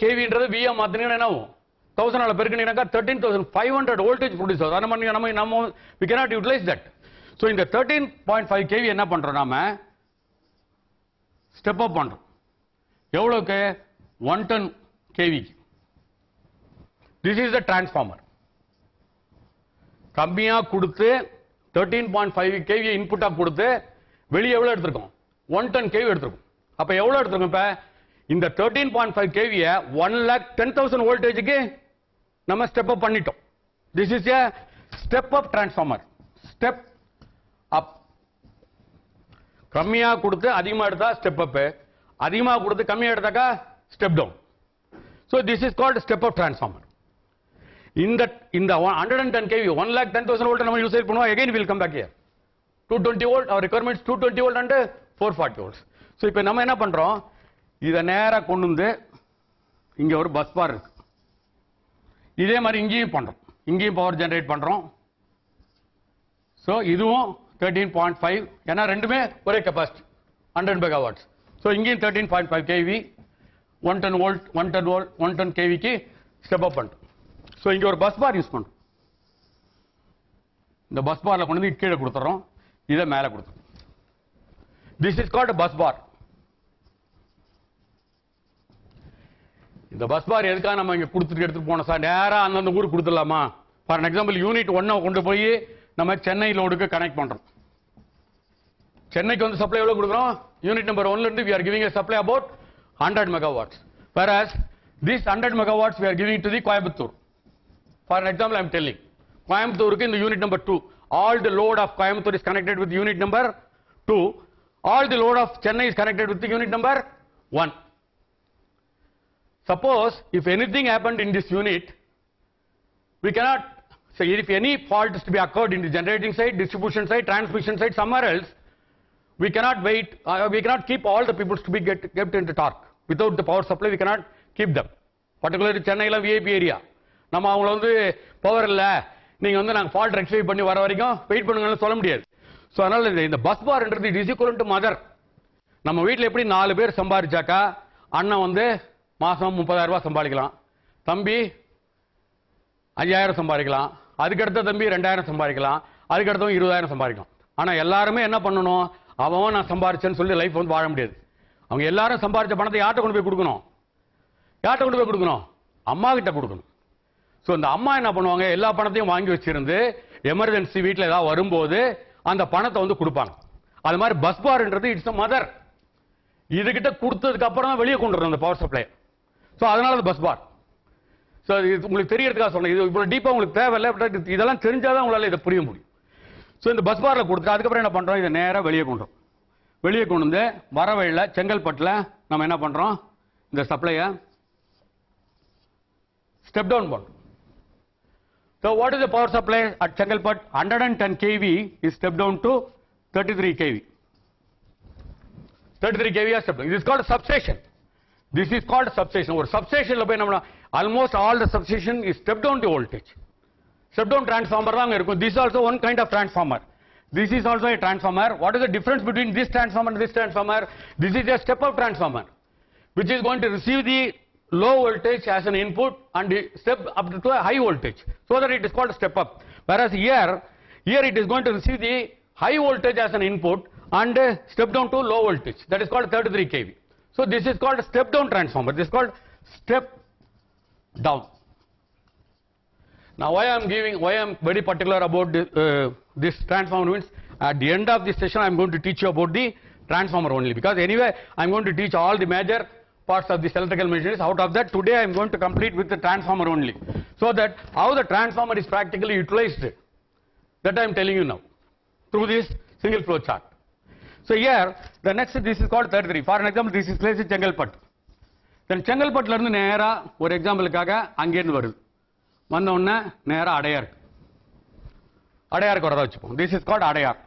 kV என்றது VM மாத்தினீங்கன்னா என்ன ஆகும்? 1000 ஆல பெருக்கினீங்கனா 13,500 voltage produce ஆகும். அத நம்ம we cannot utilize that. So இந்த 13.5 kV என்ன பண்றோம் நாம ஸ்டெப் அப் பண்றோம். எவ்வளவுக்கு 110 kV. This is the transformer. கம்மியா கொடுத்து 13.5 kV இன்புட்டா கொடுத்து வெளியே எவ்வளவு எடுத்துறோம் 110 kV எடுத்துறோம். அப்ப எவ்வளவு எடுத்துறோம் இப்ப இந்த 13.5 kV 1,10,000 வோல்டேஜ்க்கு நம்ம ஸ்டெப் அப் பண்ணிட்டோம். This is a step up transformer. Step up. கம்மியா கொடுத்து அதிகமா எடுத்தா ஸ்டெப் அப், அதிகமா கொடுத்து கம்மியா எடுத்தாக்கா step down. So this is called step up transformer. இந்த 110 kV 1,10,000 volt நம்ம யூஸ் பண்ணுவோம். again we will come back here. 220 volt our requirements 220 volt and 440 volts. So இப்போ நம்ம என்ன பண்றோம் இத நேரா கொண்டு வந்து இங்க ஒரு பஸ் பார் இருக்கு. இதே மாதிரி இங்கேயும் பண்றோம். இங்கேயும் பவர் ஜெனரேட் பண்றோம். சோ இதுவும் 13.5 ஏன்னா ரெண்டுமே ஒரே கெபாசிட்டி 100 மெகாவாட்ஸ். சோ இங்கேயும் 13.5 kV 110 வோல்ட் 110 kV க்கு ஸ்டெப் அப் பண்றோம். சோ இங்க ஒரு பஸ் பார் யூஸ் பண்றோம். இந்த பஸ் பார்ல கொண்டு வந்து கீழே கொடுத்துறோம். இத மேல கொடுத்துறோம். This is called a bus bar. இந்த பஸ் பார் எதுக்காக நம்ம இங்க கொடுத்துட்டு எடுத்துட்டு போனோம் சார் நேரா அந்த ஊருக்கு கொடுத்துடலாமா? ஃபார் எக்ஸாம்பிள் யூனிட் 1 கொண்டு போய் நம்ம சென்னை லோடுக்கு கனெக்ட் பண்றோம். சென்னைக்கு வந்து சப்ளை எவ்வளவு கொடுக்குறோம்? யூனிட் நம்பர் 1ல இருந்து we are giving a supply about 100 megawatts. Whereas this 100 megawatts we are giving to the Coimbatore. For example, I am telling Coimbatore in the unit number 2, all the load of Coimbatore is connected with unit number 2. All the load of Chennai is connected with the unit number 1. Suppose if anything happened in this unit, we cannot say if any fault is to be occurred in the generating side, distribution side, transmission side, somewhere else, we cannot wait, we cannot keep all the people to be kept into torque. Without the power supply, we cannot keep them. Particularly Chennai la VIP area. நம்ம அவங்கள வந்து power இல்ல நீங்க வந்து நாங்க fault rectify பண்ணி வர வரைக்கும் வெயிட் பண்ணுங்கன்னு சொல்ல முடியாது. சோ அதனால இந்த பஸ் பார்ன்றது it is equal to mother. நம்ம வீட்ல எப்படி 4 பேர் சம்பாதிச்சாக்கா அண்ணன் வந்து மாசம் 30,000 ரூபாய் சம்பாதிக்கலாம், தம்பி 5,000 சம்பாதிக்கலாம், அதுக்கு அடுத்த தம்பி 2,000 சம்பாதிக்கலாம், அதுக்கு அடுத்தவன் 20,000 சம்பாதிக்கலாம். ஆனா எல்லாருமே என்ன பண்ணணும் அவன் நான் சம்பாதிச்சேன்னு சொல்லி லைஃப் வந்து வாழ முடியாது. அவங்க எல்லாரும் சம்பாதிச்ச பணத்தை யார்கிட்ட கொண்டு போய் கொடுக்கணும்? யார்கிட்ட கொண்டு போய் கொடுக்கணும்? அம்மா கிட்ட கொடுக்கணும். சோ இந்த அம்மா என்ன பண்ணுவாங்க எல்லா பணத்தையும் வாங்கி வச்சிருந்து எமர்ஜென்சி வீட்ல ஏதாவது வரும்போது அந்த பணத்தை வந்து கொடுப்பாங்க. அது மாதிரி பஸ் பார்ன்றது இட்ஸ் a மதர். இதுகிட்ட கொடுத்ததுக்கு அப்புறம் தான் வெளியே கொண்டு வரணும் அந்த பவர் சப்ளை. சோ அதனால அது பஸ் பார். சோ இது உங்களுக்கு தெரியறதுக்காக சொன்னேன். இது இவ்வளவு டீப்பா உங்களுக்கு தேவையில்லை. பட் இதெல்லாம் தெரிஞ்சாதான் உங்களால இதை புரிய முடியும். சோ இந்த பஸ் பார்ல கொடுத்து அதுக்கப்புறம் என்ன பண்றோம் இதை நேரா வெளியே கொண்டு வரோம். வெளியே கொண்டு வந்து வர வழியில செங்கல்பட்டுல நம்ம என்ன பண்றோம் இந்த சப்ளையை ஸ்டெப் டவுன் பண்றோம். So what is the power supply at Chengalpet? 110 kV is stepped down to 33 kV. 33 kV is stepped down. This is called a substation. This is called a substation. Or substation la poi almost all the substation is stepped down the voltage. Step down transformer தான் இருக்கும். This is also one kind of transformer. This is also a transformer. What is the difference between this transformer and this transformer? This is a step up transformer which is going to receive the low voltage as an input and step up to a high voltage, so that it is called step up. Whereas here it is going to receive the high voltage as an input and step down to low voltage. That is called 33 kV. So this is called a step down transformer. This is called step down. Now why I am very particular about this transformer means at the end of this session I am going to teach you about the transformer only, because anyway I am going to teach all the major parts of this electrical machinery. Out of that, today I am going to complete with the transformer only, so that how the transformer is practically utilized, that I am telling you now through this single flow chart. So here the next, this is called 33. For an example, this is placed in Chengalpattu. Then Chengalpattuல இருந்து நேரா ஒரு எக்ஸாம்பிளுக்காக அங்கே இருந்து வருது, வந்த உடனே நேரா அடையாருக்கு வரதா வச்சுப்போம். This is called Adyar.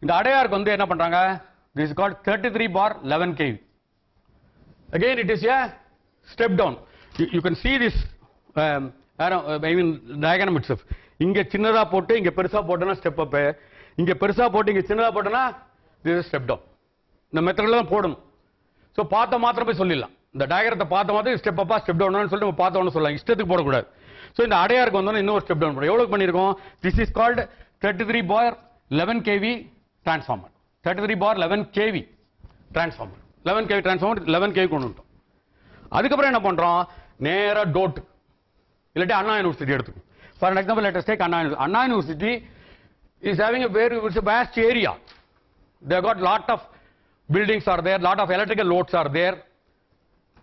இந்த அடையாருக்கு வந்து என்ன பண்றாங்க, this is called 33/11 kV. Again it is a step down. You can see this I mean diagram itself. இங்க சின்னதா போட்டு இங்க பெருசா போட்டனா ஸ்டெப் அப், இங்க பெருசா போட்டு இங்க சின்னதா போட்டனா this is step down. இந்த மெத்தட்ல தான் போடணும். சோ பார்த்த மாத்திரம் போய் சொல்லிடலாம், இந்த டயகிராத்தை பார்த்த மாதிரி ஸ்டெப் அப்பா ஸ்டெப் டவுன் சொல்லிட்டு நம்ம பார்த்தோம்னு சொல்லலாம், இஷ்டத்துக்கு போடக்கூடாது. சோ இந்த அடையாருக்கு வந்தோம்னா இன்னொரு ஸ்டெப் டவுன் போடும். எவ்வளவு பண்ணிருக்கோம், this is called 33/11 kV transformer. 33/11 kV transformer, 11 kV transformer 11 kV கொண்டு வந்துட்டோம். அதுக்கப்புறம் என்ன பண்றோம், நேரா டோட் இல்லாட்டி அண்ணா யூனிவர்சிட்டி எடுத்துக்கும். For an example, let us take Anna University is having a very vast area. They have got lot of buildings are there, lot of electrical loads are there.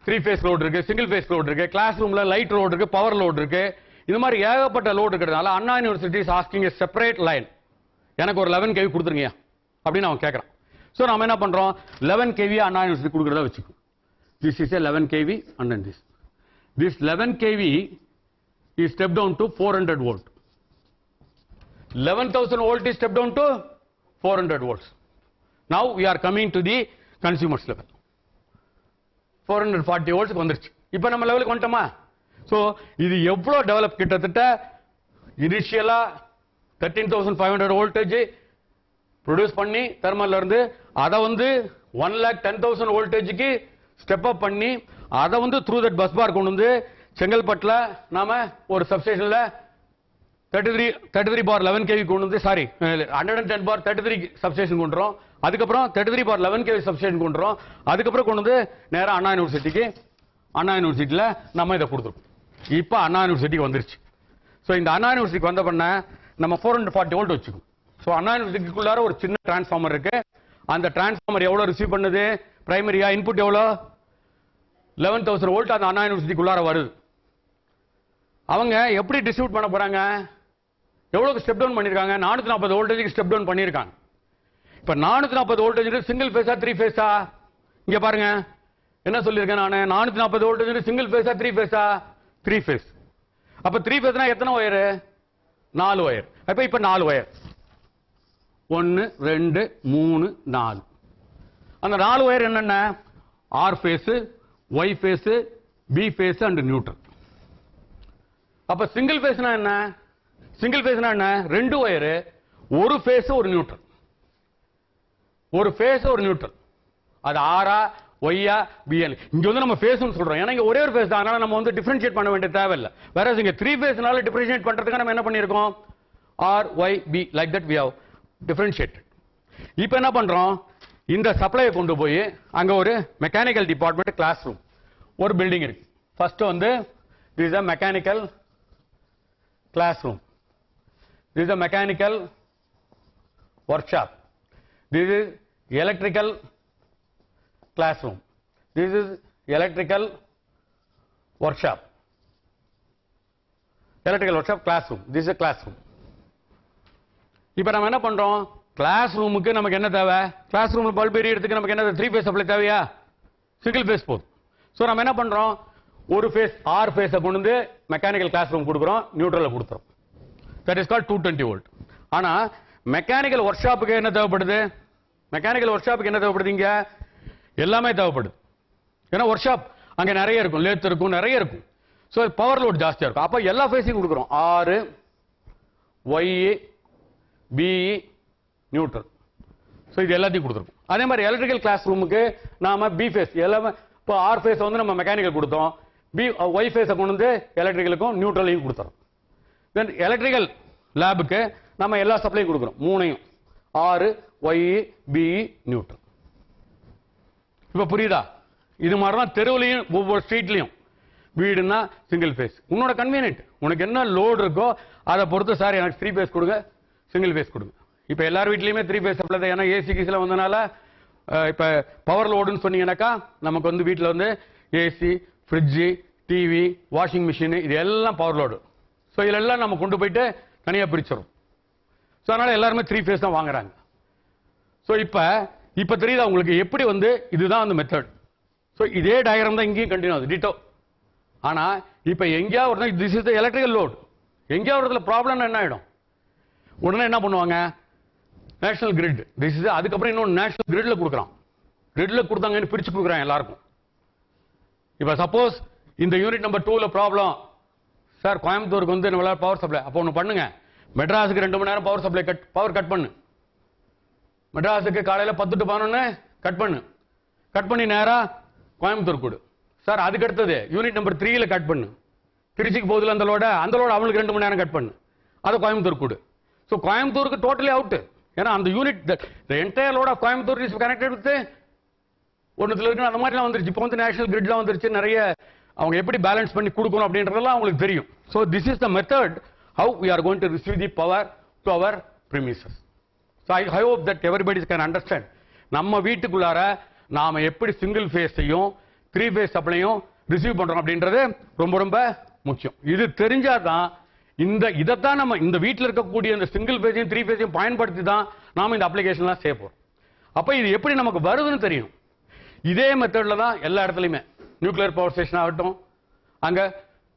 3-phase load இருக்கு, single phase load இருக்கு, class ரூம்ல light load இருக்கு, power load இருக்கு, இது மாதிரி ஏகப்பட்ட load இருக்கிறதுனால Anna university is asking a separate line. எனக்கு ஒரு 11 kV கொடுத்துருங்க அப்படின்னு அவன் கேட்கறான். சோ நாம என்ன பண்றோம், 11 kV அண்ணா யூனிவர்சிட்டி கொடுக்கறதா வெச்சுக்கோ. This is a 11 kV and then this 11 kV is stepped down to 400 volt. 11,000 volt is stepped down to 400 volts. Now we are coming to the consumers level. 440 volts வந்துருச்சு. இப்போ நம்ம லெவலுக்கு வந்துட்டோமா? So இது எவ்வளவு develop, கிட்டத்தட்ட இனிஷியலா 13,500 voltage produce பண்ணி தெர்மல்ல இருந்து அதை வந்து 1,10,000 வோல்டேஜ்க்கு ஸ்டெப் அப் பண்ணி அதை வந்து த்ரூ தட் பஸ் பார் கொண்டு வந்து செங்கல்பட்டுல நாம ஒரு சப்ஸ்டேஷன்ல 33/11 kV கொண்டு வந்து, சாரி 110/33 சப்ஸ்டேஷன் கொண்டுறோம். அதுக்கப்புறம் 33/11 kV சப்ஸ்டேஷன் கொண்டுறோம். அதுக்கப்புறம் கொண்டு வந்து நேரா அண்ணா யூனிவர்சிட்டிக்கு, அண்ணா யூனிவர்சிட்டியில நம்ம இதை கொடுத்துருக்கோம். இப்போ அண்ணா யூனிவர்சிட்டிக்கு வந்துருச்சு. ஸோ இந்த அண்ணா யூனிவர்சிட்டிக்கு வந்த பண்ண நம்ம 440 வோல்ட் வச்சுக்கோம். ஸோ அண்ணா யூனிவர்சிட்டிக்குள்ளார ஒரு சின்ன டிரான்ஸ்ஃபார்மர் இருக்கு. அந்த டிரான்ஸ்ஃபார்மர் எவ்வளவு ரிசீவ் பண்ணுது, பிரைமரியா இன்புட் எவ்வளோ 11,000 வோல்ட் அந்த அண்ணா யூனிவர்சிட்டிக்குள்ளார வருது. அவங்க எப்படி டிஸ்ட்ரிபியூட் பண்ண போறாங்க, எவ்வளவு ஸ்டெப் டவுன் பண்ணிருக்காங்க, 440 வோல்டேஜ்க்கு ஸ்டெப் டவுன் பண்ணிருக்காங்க. இப்ப 440 வோல்டேஜ் சிங்கிள் ஃபேஸா 3 ஃபேஸா, இங்க பாருங்க என்ன சொல்லிருக்கேன் நான், 440 வோல்டேஜ் சிங்கிள் ஃபேஸா 3 ஃபேஸா, 3 ஃபேஸ். அப்ப 3 ஃபேஸ்னா எத்தனை ஒயர், 4 ஒயர். இப்ப 4 ஒயர், 1 2 3 4. அந்த 4 ஒயர் என்னென்ன, R phase, Y phase, B phase and neutral. அப்ப சிங்கிள் ஃபேஸ்னா என்ன, சிங்கிள் ஃபேஸ்னா என்ன, 2 ஒயர், ஒரு ஃபேஸ் ஒரு நியூட்ரல், ஒரு ஃபேஸ் ஒரு நியூட்ரல். அது ஆரா ஒய்யா பிஎல். இங்க வந்து நம்ம ஃபேஸ்னு சொல்றோம், ஏன்னா இங்க ஒரே ஒரு ஃபேஸ் தான், அதனால நம்ம வந்து டிஃபரன்ஷியேட் பண்ண வேண்டிய தேவையில்லை. வேற இங்க 3 ஃபேஸ்னால டிஃபரன்ஷியேட் பண்றதுக்கு நம்ம என்ன பண்ணிருக்கோம், R Y B like that we have differentiated. இப்போ என்ன பண்றோம், இந்த சப்ளையை கொண்டு போய் அங்க ஒரு மெக்கானிக்கல் டிபார்ட்மெண்ட் கிளாஸ் ரூம் ஒரு பில்டிங் இருக்கு. ஃபர்ஸ்ட் வந்து this is a mechanical classroom, this is a mechanical workshop, this is electrical classroom, this is electrical workshop, electrical workshop classroom, this is a classroom. இப்போ நம்ம என்ன பண்றோம், class ரூமுக்கு நமக்கு என்ன தேவை, கிளாஸ் ரூம்ல பல்ப் எரியறதுக்கு நமக்கு என்ன 3 ஃபேஸ் சப்ளை தேவையா, சிங்கிள் ஃபேஸ் போதும். சோ நம்ம என்ன பண்றோம், ஒரு ஃபேஸ் ஆர் ஃபேஸ கொண்டு வந்து மெக்கானிக்கல் கிளாஸ் ரூம் கொடுக்குறோம், நியூட்ரல்ல கொடுத்துறோம். That is called 220 volt. ஆனா மெக்கானிக்கல் ஒர்க் ஷாப்புக்கு என்ன தேவைப்படுது, மெக்கானிக்கல் ஒர்க் ஷாப்புக்கு என்ன தேவைப்படுது, இங்க எல்லாமே தேவைப்படுது. ஏன்னா ஒர்க் ஷாப் அங்க நிறைய இருக்கும், லேத் இருக்கும், நிறைய இருக்கும். சோ பவர் லோட் ஜாஸ்தியா இருக்கும். அப்ப எல்லா ஃபேஸையும் கொடுக்குறோம், R Y B neutral. So இது எல்லாத்தையும் கொடுத்துருக்கோம். அதே மாதிரி எலக்ட்ரிக்கல் கிளாஸ் ரூமுக்கு நாம பி ஃபேஸ் எல்லாமே, இப்போ ஆர் ஃபேஸ் வந்து நம்ம மெக்கானிக்கல் கொடுத்தோம், பி ஒய் ஃபேஸை கொண்டு வந்து எலக்ட்ரிக்கலுக்கும் நியூட்ரலையும் கொடுத்துறோம். தென் எலக்ட்ரிக்கல் லேபுக்கு நம்ம எல்லா சப்ளையும் கொடுக்குறோம், மூணையும், ஆர் ஒய் பி நியூட்ரல். இப்ப புரியுதா, இது மாதிரி தான் தெருவுலையும் ஒவ்வொரு ஸ்ட்ரீட்லையும். வீடுன்னா சிங்கிள் ஃபேஸ், உன்னோட கன்வீனியன்ட், உனக்கு என்ன லோடு இருக்கோ அதை பொறுத்து, சார் எனக்கு 3 ஃபேஸ் கொடுங்க, சிங்கிள் ஃபேஸ் கொடுங்க. இப்ப எல்லார் வீட்லயுமே 3 ஃபேஸ் சப்ளை தான். ஏன்னா ஏசி கீஸ்ல வந்தனால இப்ப பவர் லோடுன்னு சொன்னீங்கன்னாக்கா நமக்கு வந்து வீட்டில் வந்து AC, fridge, TV, washing machine இது எல்லாம் பவர் லோடு. ஸோ இதெல்லாம் நம்ம கொண்டு போயிட்டு தனியாக பிரிச்சிடும். ஸோ அதனால எல்லாருமே 3 ஃபேஸ் தான் வாங்குறாங்க. ஸோ இப்ப தெரியுதா உங்களுக்கு எப்படி வந்து இதுதான் அந்த மெத்தட். ஸோ இதே டயக்ராம் தான் இங்கேயும் கண்டினியூ ஆகுது டிட்டோ. ஆனா இப்ப எங்கேயாவது this is the electrical load, எங்கேயாவது ப்ராப்ளம் என்ன ஆயிடும், உடனே என்ன பண்ணுவாங்க, நேஷனல் கிரிட் திஸ் இஸ், அதுக்கப்புறம் இன்னொன்று நேஷனல் கிரிட்ல கொடுக்குறான். கிரிட்ல கொடுத்தாங்கன்னு பிரிச்சு கொடுக்குறான் எல்லாருக்கும். இப்ப சப்போஸ் இந்த யூனிட் நம்பர் 2ல ப்ராப்ளம் சார், கோயம்புத்தூருக்கு வந்து நம்மளால பவர் சப்ளை, அப்போ ஒன்று பண்ணுங்க, மெட்ராஸுக்கு 2 மணி நேரம் பவர் சப்ளை பவர் கட் பண்ணு. மெட்ராஸுக்கு காலையில 10 to 11 கட் பண்ணி நேரா கோயம்புத்தூர் கொடு சார். அதுக்கு அடுத்தது யூனிட் நம்பர் 3ல கட் பண்ணு, திருச்சிக்கு போகுதுல அந்த லோட அவங்களுக்கு 2 மணி நேரம் கட் பண்ணு, அதை கோயம்புத்தூர் கொடு. ஸோ கோயம்புத்தூருக்கு டோட்டலி அவுட். ஏன்னா அந்த unit the entire load of Coimbatore is connected with ஒன்றுல இருக்கு. அந்த மாதிரிலாம் வந்துருச்சு. இப்போ வந்து நேஷனல் கிரிட்லாம் வந்துருச்சு. நிறைய அவங்க எப்படி பேலன்ஸ் பண்ணி கொடுக்கணும் அப்படின்றதெல்லாம் அவங்களுக்கு தெரியும். So this is the method how we are going to receive the power to our premises. So I hope that everybody can understand. நம்ம வீட்டுக்குள்ளார நாம எப்படி சிங்கிள் ஃபேஸையும் 3 ஃபேஸ் சப்ளையும் ரிசீவ் பண்றோம் அப்படின்றது ரொம்ப ரொம்ப முக்கியம். இது தெரிஞ்சாதான் இதைத்தான் நம்ம இந்த வீட்டில் இருக்கக்கூடிய இந்த சிங்கிள் ஃபேஸையும் 3 ஃபேஸையும் பயன்படுத்தி தான் நாம இந்த அப்ளிகேஷன்லாம் செய்ய போறோம். அப்ப இது எப்படி நமக்கு வருதுன்னு தெரியும். இதே மெத்தட்ல தான் எல்லா இடத்துலையுமே நியூக்ளியர் பவர் ஸ்டேஷன் ஆகட்டும், அங்க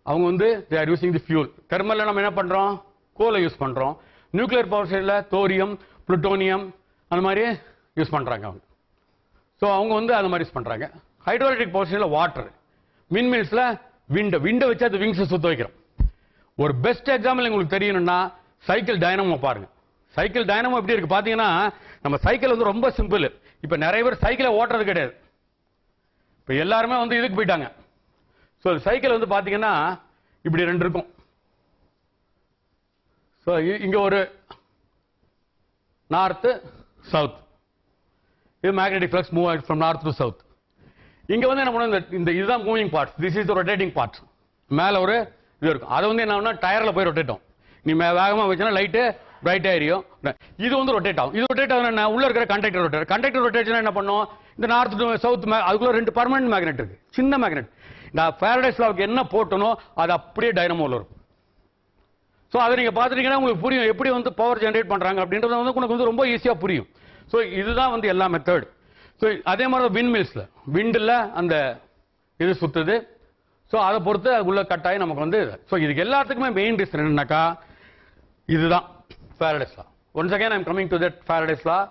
அவங்க வந்து they are using the fuel. தெர்மல்ல நம்ம என்ன பண்றோம், கோலை யூஸ் பண்றோம். நியூக்ளியர் பவர் ஸ்டேஷன்ல தோரியம், புளுட்டோனியம் அந்த மாதிரி யூஸ் பண்றாங்க அவங்க. ஸோ அவங்க வந்து அந்த மாதிரி யூஸ் பண்றாங்க. ஹைட்ரோஎலக்ட்ரிக் பவர் ஸ்டேஷன்ல வாட்டர், விண்மில்ஸ்ல விண்டை வச்சு அது விங்ஸ் சுத்த வைக்கிறோம். ஒரு பெஸ்ட் எக்ஸாம்பிள் உங்களுக்கு தெரியணும்னா சைக்கிள் டைனமோ பாருங்க. சைக்கிள் டைனமோ எப்படி இருக்கு பாத்தீங்கன்னா, நம்ம சைக்கிள் வந்து ரொம்ப சிம்பிள். இப்ப நிறைய பேர் சைக்கிளை ஓட்டுறது கிடையாது. இப்ப எல்லாருமே வந்து இதுக்கு போயிட்டாங்க. ஸோ சைக்கிள் வந்து பாத்தீங்கன்னா இப்படி 2 இருக்கும். ஸோ இங்க ஒரு நார்த் சவுத், இது மேக்னெட்டிக் ஃப்ளக்ஸ் மூவ் ஆயிட் ஃப்ரம் நார்த் டு சவுத். இங்க வந்து என்ன பண்ணுவோம், இந்த இதுதான் moving part, this is the rotating part. மேல ஒரு இது இருக்கும். அதை வந்து என்ன டயர்ல போய் ரொட்டேட் ஆகும். நீ வேகமா வச்சுனா லைட்டு பிரைட்டா எரியும். இது வந்து ரொட்டேட் ஆகும். இது ரொட்டேட் ஆகும் என்ன, உள்ள இருக்கிற கண்டக்டர் ரொட்டேட். கண்டக்டர் ரொட்டேஷன் என்ன பண்ணும், இந்த நார்த் டு சவுத் அதுக்குள்ள 2 பர்மனன்ட் மேக்னெட் இருக்கு, சின்ன மேக்னெட். இந்த ஃபாரடேஸ் லாவுக்கு என்ன போட்டனோ அது அப்படியே டைனமோல இருக்கும். ஸோ அதை நீங்க பாத்துட்டீங்கன்னா உங்களுக்கு புரியும் எப்படி வந்து பவர் ஜெனரேட் பண்றாங்க அப்படின்றது வந்து உங்களுக்கு வந்து ரொம்ப ஈஸியா புரியும். ஸோ இதுதான் வந்து எல்லா மெத்தட். ஸோ அதே மாதிரி விண்ட் மில்ஸ்ல விண்டில் அந்த இது சுத்துது. ஸோ அதை பொறுத்து அதுக்குள்ள கட்டாயம் நமக்கு வந்து. ஸோ இதுக்கு எல்லாத்துக்குமே மெயின் ரீசன் என்னன்னாக்கா இதுதான் Faraday's law. Once again, I am coming to that Faraday's law.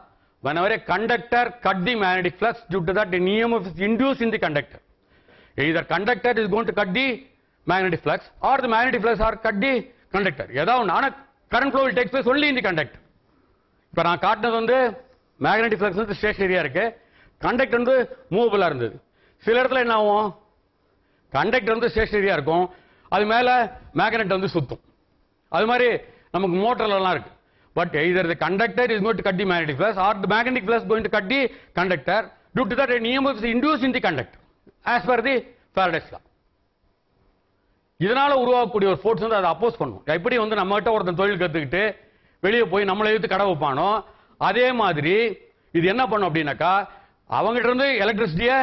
Whenever a conductor cut the magnetic flux, due to that, an EMF is induced in the conductor. Either conductor is going to cut the magnetic flux, or the magnetic flux or cut the conductor. ஏதாவது current flow will take place only in the conductor. இப்போ நான் காட்டினது வந்து magnetic flux வந்து ஸ்டேஷனரியா இருக்கு, conductor வந்து மூவபிளா இருந்தது. சில இடத்துல என்ன ஆகும், கண்டக்டர் வந்து ஸ்டேஷனரியா இருக்கும், அது மேல மேக்னெட் வந்து சுத்தும். அது மாதிரி நமக்கு மோட்டர்ல எல்லாம் இருக்கு. But either the conductor is going to cut the magnetic flux or the magnetic flux is going to cut the conductor. Due to that, an EMF is induced in the conductor as per the Faraday's law. இதனால உருவாக்கக்கூடிய ஒரு force வந்து அதை அப்போஸ் பண்ணும். எப்படி வந்து நம்ம கிட்ட ஒருத்தன் தொழில் கத்துக்கிட்டு வெளியே போய் நம்மளை எடுத்து கடை வைப்பானோ, அதே மாதிரி இது என்ன பண்ணும் அப்படின்னாக்கா, அவங்ககிட்ட இருந்து எலக்ட்ரிசிட்டியை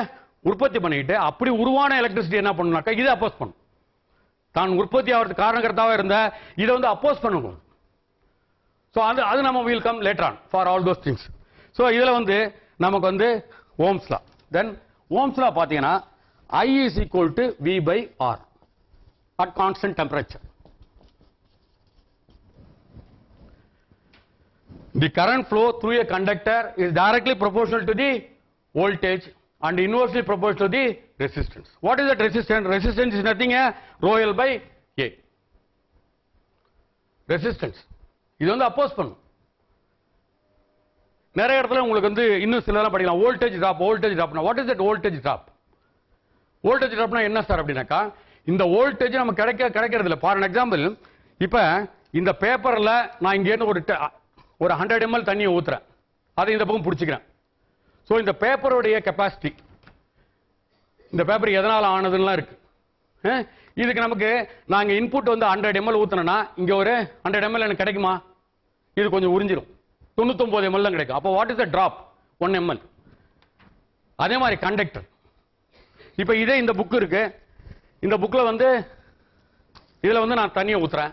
உற்பத்தி பண்ணிட்டு அப்படி உருவான எலக்ட்ரிசிட்டி என்ன பண்ணுனாக்கா இதை அப்போஸ் பண்ணும். தான் உற்பத்தி ஆகிறதுக்கு காரணகர்த்தாவா இருந்த இதை வந்து அப்போஸ் பண்ணும். ஸோ அது நம்ம will come later on for all those things. So இதுல வந்து நமக்கு வந்து ஓம்ஸ் லா. தென் ஓம்ஸ் லா பார்த்தீங்கன்னா I is equal to V by R at constant temperature. The current flow through a conductor is directly proportional to the voltage and inversely proportional to the resistance. What is that resistance? Resistance is nothing rho L by A. Resistance. இது வந்து அப்போஸ் பண்ணும். நிறைய இடத்துல உங்களுக்கு வந்து இன்னும் சில படிக்கலாம். வோல்டேஜ் டிராப், வோல்டேஜ் டிராப்னா what is that voltage drop? Voltage டிராப்னா என்ன சார் அப்படின்னாக்கா, இந்த வோல்டேஜ் நம்ம கிடைக்கிறது இல்லை. ஃபார் எக்ஸாம்பிள், இப்ப இந்த பேப்பர்ல நான் இங்க இருந்து ஒரு 100 ml தண்ணியை ஊத்துறேன், அதை இந்த பக்கம் பிடிச்சிக்கிறேன். ஸோ இந்த பேப்பருடைய கெப்பாசிட்டி, இந்த பேப்பர் எதனால ஆனதுலாம் இருக்கு. இதுக்கு நமக்கு நாங்க இன்புட் வந்து 100 ml ஊத்துனா இங்க ஒரு 100 ml எனக்கு கிடைக்குமா? இது கொஞ்சம் உறிஞ்சிரும். 99 ml தான் கிடைக்கும். அப்போ what is the drop? 1 ml. அதே மாதிரி கண்டக்டர். இப்போ இதே இந்த புக் இருக்கு. இந்த புக்ல வந்து இதுல வந்து நான் தண்ணியை ஊத்துறேன்.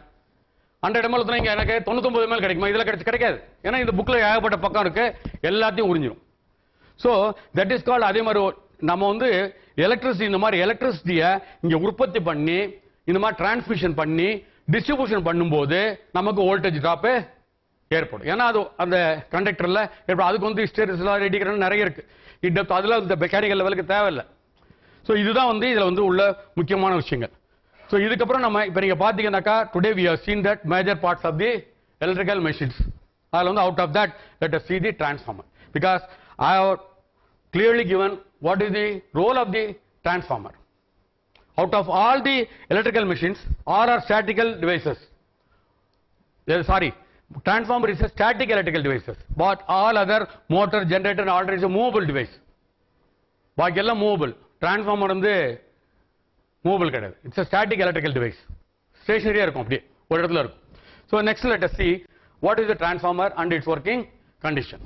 100 ml ஊத்துனா இங்க எனக்கு 99 ml கிடைக்குமா? இதுல கிடைக்காது. ஏன்னா இந்த புக்ல ஏகப்பட்ட பக்கம் இருக்கு, எல்லாத்தையும் உறிஞ்சிரும். So that is called. அதே மாதிரி நம்ம வந்து எலக்ட்ரிசிட்டி, இந்த மாதிரி எலக்ட்ரிசிட்டியை இங்க உற்பத்தி பண்ணி இந்த மாதிரி டிரான்ஸ்மிஷன் பண்ணி டிஸ்ட்ரிபியூஷன் பண்ணும்போது நமக்கு வோல்டேஜ் டிராப் ஏற்படும். ஏன்னா அது அந்த கண்டக்டர்ல ஏற்படும். அதுக்கு வந்து ஹிஸ்டெரிசிஸ் ரெடிக்கிறேன் நிறைய இருக்கு. டெப்த் அதுல இந்த மெக்கானிக்கல் லெவலுக்கு தேவையில்லை. ஸோ இதுதான் வந்து இதுல வந்து உள்ள முக்கியமான விஷயங்கள். ஸோ இதுக்கப்புறம் நம்ம இப்போ நீங்க பாத்தீங்கன்னாக்கா today we have seen that major parts of the electrical machines. அதில் வந்து out of that let us see the transformer, because I have clearly given what is the role of the transformer. Out of all the electrical machines, all are statical devices. Transformer is a static electrical devices, but all other motor, generator and alternator is a movable device. பாக்கி எல்லாம் movable. Transformer வந்து movable கிடையாது. It's a static electrical device. ஸ்டேஷனரியா இருக்கும், அப்படியே ஒரு இடத்துல இருக்கும். So next let us see what is the transformer and its working condition.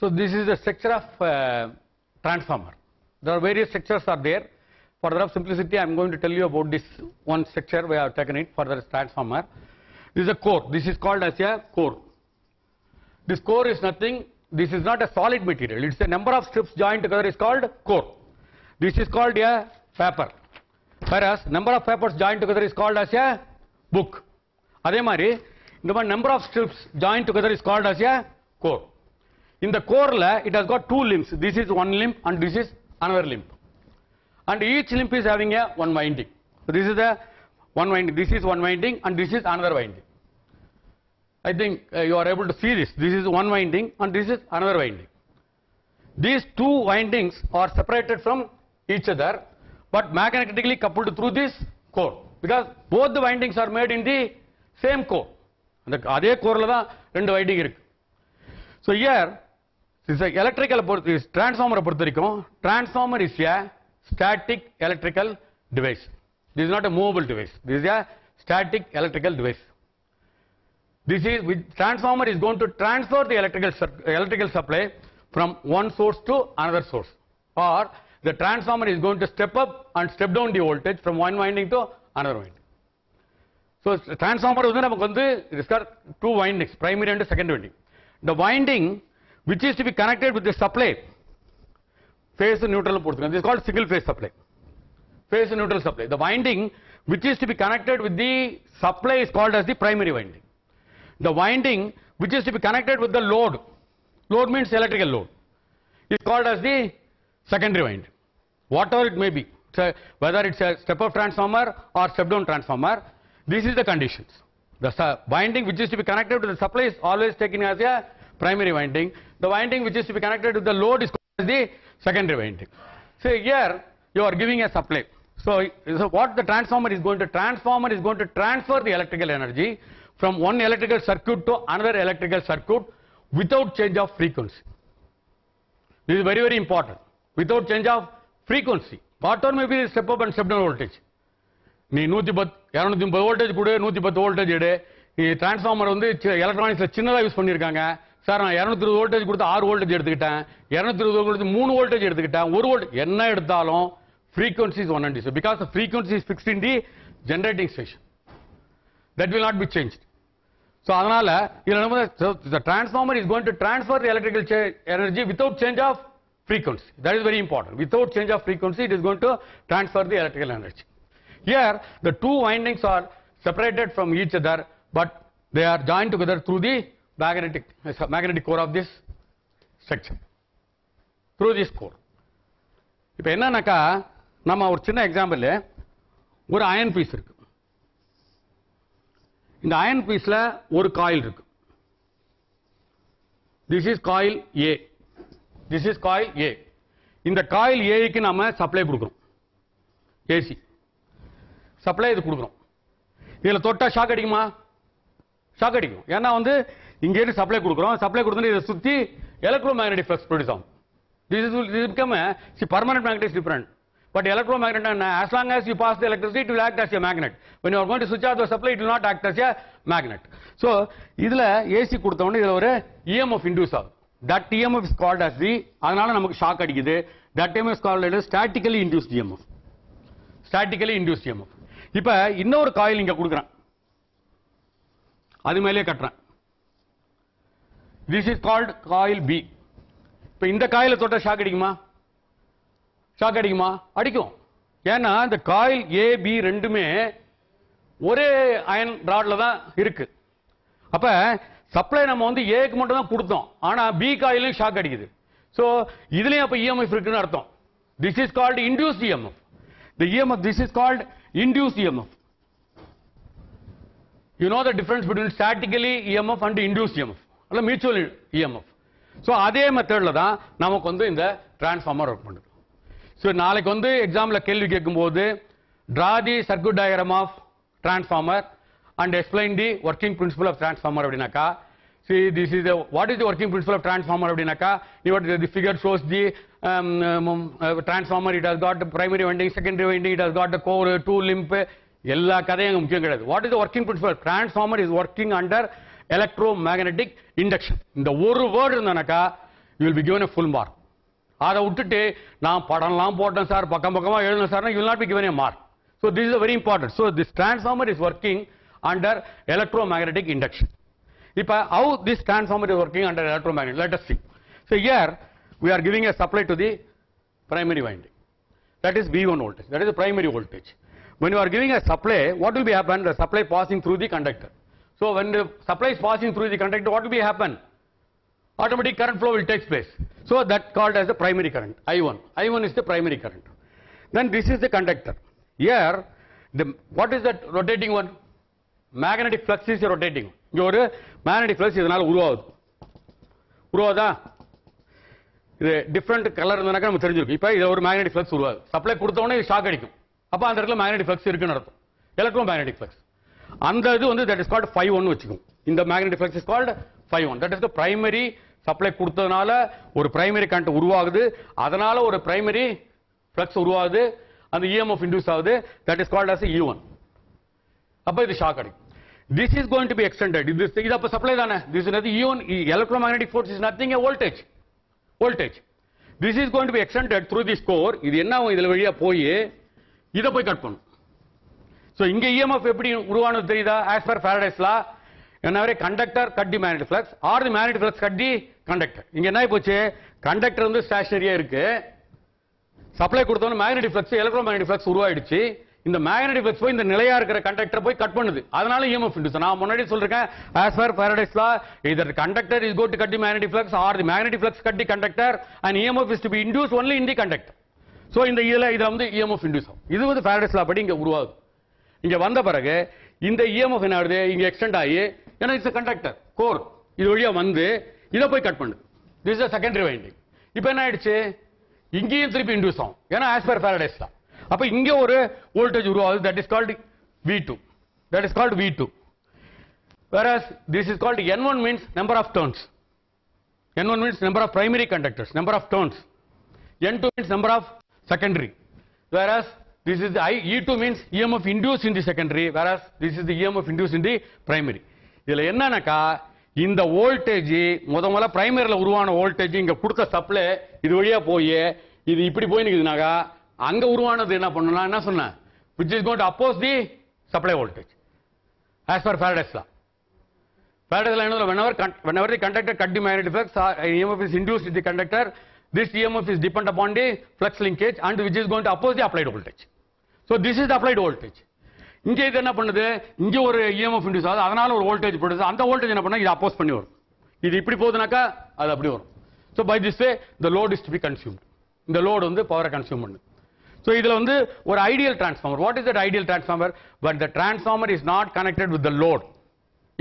So this is the structure of transformer. There are various structures are there. For the simplicity, I am going to tell you about this one structure. We have taken it for the transformer. This is a core. This is called as a core. This core is nothing. This is not a solid material. It's a number of strips joined together is called core. This is called a paper. Whereas number of papers joined together is called as a book. அதே மாதிரி இந்த மாதிரி number of strips joined together is called as a core. In the core it has got two limbs. This is one limb and this is another limb. And each limb is having a one winding. So this is the one winding. This is one winding and this is another winding. I think you are able to see this. This is one winding and this is another winding. These two windings are separated from each other but magnetically coupled through this core, because both the windings are made in the same core. அதே கோர்ல தான் ரெண்டு winding இருக்கு. So here this is electrical transformer பொறுத்த வரைக்கும் transformer is a static electrical device. This is not a movable device. This is a static electrical device. This is transformer is going to transfer the electrical supply from one source to another source, or the transformer is going to step up and step down the voltage from one winding to another winding. So transformer வந்து நமக்கு வந்து it has got two windings, primary and secondary winding. The winding which is to be connected with the supply, phase neutral portion, this is called single phase supply, phase neutral supply. The winding which is to be connected with the supply is called as the primary winding. The winding which is to be connected with the load, load means electrical load, is called as the secondary winding. Whatever it may be, whether it's a step up transformer or step down transformer, this is the conditions. The winding which is to be connected to the supply is always taken as a primary winding. The winding which is to be connected to the load is called as the secondary winding. So here you are giving a supply. So what the transformer is going to transfer the electrical energy from one electrical circuit to another electrical circuit without change of frequency. This is very, very important. Without change of frequency. Whatever may be the step up and step down voltage. நீ 110 230 voltage கூட 110 voltage எடு. நீ transformer வந்து எலக்ட்ரானிக்ஸ்ல சின்னதா use பண்ணிருக்காங்க. Sir நான் 220 voltage கொடுத்து 6 voltage எடுத்துக்கிட்டேன். 220 கொடுத்து 3 வோல்டேஜ் எடுத்துக்கிட்டேன். 1 வோல்ட் என்ன எடுத்தாலும் frequency is 190. So because the frequency is fixed in the generating station. That will not be changed. So அதனால the transformer is going to transfer the electrical energy without change of frequency. That is very important. Without change of frequency, it is going to transfer the electrical energy. Here, the two windings are separated from each other, but they are joined together through the magnetic core of this section. Through this core. இப்போ என்னன்னாக்கா நம்ம ஒரு சின்ன example ஒரு iron piece இருக்கு. இந்த iron பீஸ்ல ஒரு coil இருக்கு. This is coil A. This is coil A. இந்த காயில் ஏக்கு நாம சப்ளை கொடுக்கிறோம். AC சப்ளை இது கொடுக்கிறோம். இதுல தொட்டா ஷாக் அடிக்குமா? ஷாக் அடிக்கும். ஏன்னா வந்து இங்க இருந்து சப்ளை கொடுக்கிறோம். சப்ளை கொடுத்தா இதை சுத்தி எலக்ட்ரோமேக்னெட்டிக் ஃப்ளக்ஸ் ப்ரொடியூஸ் ஆகும். This become a permanent magnet is different. But electromagnet, as long as you pass the electricity, it will act as a magnet. When you are going to switch off the supply, it will not act as a magnet. So, இதுல AC கொடுத்தோம்னா இதுல ஒரு EMF induce ஆகும். That EMF is called as the, அதனால நமக்கு shock அடிக்குது. That EMF is called as statically induced EMF. Statically induced EMF. இப்ப இன்னொரு காயில் இங்க கொடுக்குறேன். அது மேலே கட்டுறேன். This is called coil B. இப்ப இந்த காயில தொட்ட ஷாக் அடிக்குமா? ஷாக் அடிக்குமா? அடிக்கும். ஏன்னா இந்த காயில் ஏ பி ரெண்டுமே ஒரே அயன் ராட்ல தான் இருக்கு. அப்ப சப்ளை நம்ம வந்து ஏக்கு மட்டும் தான் கொடுத்தோம். ஆனா பி காயிலும் ஷாக் அடிக்குது. சோ இதுலயும் அப்ப EMF இருக்குன்னு அர்த்தம். This is called induced EMF. The EMF, this is called induced EMF. You know the difference between statically EMF and induced EMF. அல்ல மியூச்சுவல் EMF. சோ அதே மெத்தட்ல தான் நமக்கு வந்து இந்த டிரான்ஸ்ஃபார்மர் ஒர்க் பண்ணுது. சோ நாளைக்கு வந்து எக்ஸாம்ல கேள்வி கேட்கும்போது draw the circuit diagram of transformer and explain the working principle of transformer அப்படினாக்கா, see this is the what is the working principle of transformer அப்படினாக்கா, the figure shows the transformer, it has got the primary winding, secondary winding, it has got the core, two limb, எல்லா கதையும் முக்கியம் கிடையாது. What is the working principle? Transformer is working under electromagnetic induction. இந்த ஒரு word இருந்தானாக்கா you will be given a full mark. அதை விட்டுட்டு நான் படம்லாம் போட்டேன் சார், பக்கம் பக்கமா எழுதணும் sir, you will not be given a mark. So this is very important. So this transformer is working under electromagnetic induction. இப்ப how this transformer is working under electromagnetic, let us see. So here we are giving a supply to the primary winding. That is V1 voltage. That is the primary voltage. When you are giving a supply, what will be happen? The supply passing through the conductor. So when the supply is passing through the conductor, what will be happen? Automatic current flow will take place. So that called as the primary current, I1. I1 is the primary current. Then this is the conductor. Here, what is that rotating one? Magnetic flux is rotating. இங்க ஒரு magnetic flux இதனால உருவாகுதா? இது different colour இருந்தாக்க நம்ம தெரிஞ்சிருக்கும். இப்போ இது ஒரு magnetic flux உருவாகுது. சப்ளை கொடுத்த உடனே இது ஷாக் அடிக்கும். அப்ப அந்த இடத்துல magnetic flux இருக்குன்னு அர்த்தம். Electromagnetic flux. அந்த இது வந்து that is called phi1 வெச்சுக்கும். இந்த magnetic flux is called phi1. That is the primary supply கொடுத்ததனால ஒரு பிரைமரி கரண்ட் உருவாகுது. அதனால ஒரு பிரைமரி ஃப்ளக்ஸ் உருவாகுது. அந்த EMF இன்டியூஸ் ஆகுது. That is called as E1. அப்ப இது ஷாக் அடிக்கும். This is going to be extended. இது அப்ப சப்ளை தானே. This is nothing. E1 electromagnetic force is nothing a voltage. This is going to be extended through this core. இது என்ன இதுல வழியா போய் இத போய் கட் பண்ணும். So இங்க EMF எப்படி உருவானது தெரியுதா? As per Faraday's law, whenever a conductor cut the magnetic flux or the magnetic flux cut the conductor. இங்க என்ன போச்சு? கண்டக்டர் வந்து ஸ்டேஷனரியா இருக்கு. சப்ளை கொடுத்தோம் magnetic flux, electromagnetic flux உருவாயிடுச்சு. இந்த magnetic flux போய் இந்த நிலையா இருக்கிற கண்டக்டர் போய் கட் பண்ணுது. அதனால EMF இன்டியூஸ். நான் முன்னாடி சொல்றேன், as per Faraday's law, either the conductor is going to cut the magnetic flux or the magnetic flux cut the conductor and EMF is to be induced only in the conductor. So இந்த இதுல வந்து EMF induce ஆகும். இது வந்து Faraday's law படி இங்க உருவாகுது. இங்க வந்த பிறகு இந்த EMF என்ன ஆகுது? இங்க எக்ஸ்டெண்ட் ஆகி, ஏன்னா இட்ஸ் கண்டக்டர் கோர், இது வழியா வந்து இதை போய் கட் பண்ணுது. This is secondary winding. இப்போ என்ன ஆயிடுச்சு, இங்கேயும் திருப்பி இன்டியூஸ் ஆகும். ஏன்னா ஆஸ் பர் ஃபாரடேஸ் லா. அப்ப இங்க ஒரு வோல்டேஜ் உருவாகுது. That is called V2. That is called V2. Whereas this is called N1 means number of turns. N1 means number of primary conductors, number of turns. N2 means number of secondary. Whereas this is the E2 means EMF induced in the secondary. Whereas this is the EMF induced in the primary. இதுல என்னன்னாக்கா இந்த voltage முதல்ல பிரைமரியில உருவான voltage இங்க கொடுத்த supply இது வழியா போய் இது இப்படி போய் நிக்குதுனாக்கா அங்க உருவானது என்ன பண்ணலாம் என்ன சொன்னேன், which is going to oppose the supply voltage as per Faraday's law. Faraday's law, whenever the conductor cut the magnetic flux, EMF is induced in the conductor. This EMF is dependent upon the flux linkage and which is going to oppose the applied voltage. So this is the applied voltage. இங்க இது என்ன பண்ணுது, இங்க ஒரு EMF induce ஆகுது, அதனால ஒரு voltage போடுது. அந்த வோல்டேஜ் என்ன பண்ணா இது அப்போஸ் பண்ணி வரும். இது இப்படி போகுதுனாக்கா அது அப்படி வரும். So by this way the load is to be consumed. இந்த லோட் வந்து பவரை கன்சியூம் பண்ணுது. So இதுல வந்து ஒரு ideal transformer. What is that ideal transformer? But the transformer is not connected with the load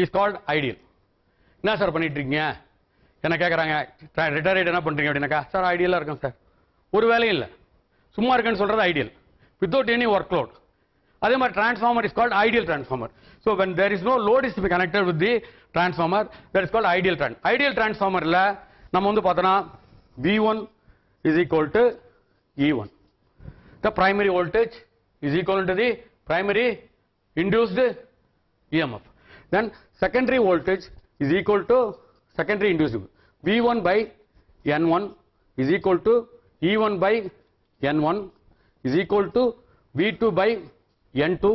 is called ideal. என்ன sir பண்ணிட்டு இருக்கீங்க என்ன கேக்குறாங்க, ரிட்டையர்ட் என்ன பண்றீங்க அப்படின்னாக்கா, சார் ஐடியலா இருக்கும் சார், ஒரு வேலையும் இல்லை சும்மா இருக்குன்னு சொல்றது ஐடியல் without any workload. அதே மாதிரி transformer is called ideal transformer. So when there is no load is to be connected with the transformer, that is called ideal transformer. Ideal transformerல நம்ம வந்து பார்த்தோம்னா V1 is equal to E1. The primary voltage is equal to the primary induced EMF. Then secondary voltage is equal to secondary induced. V1 by N1 is equal to E1 by N1 is equal to V2 by N2,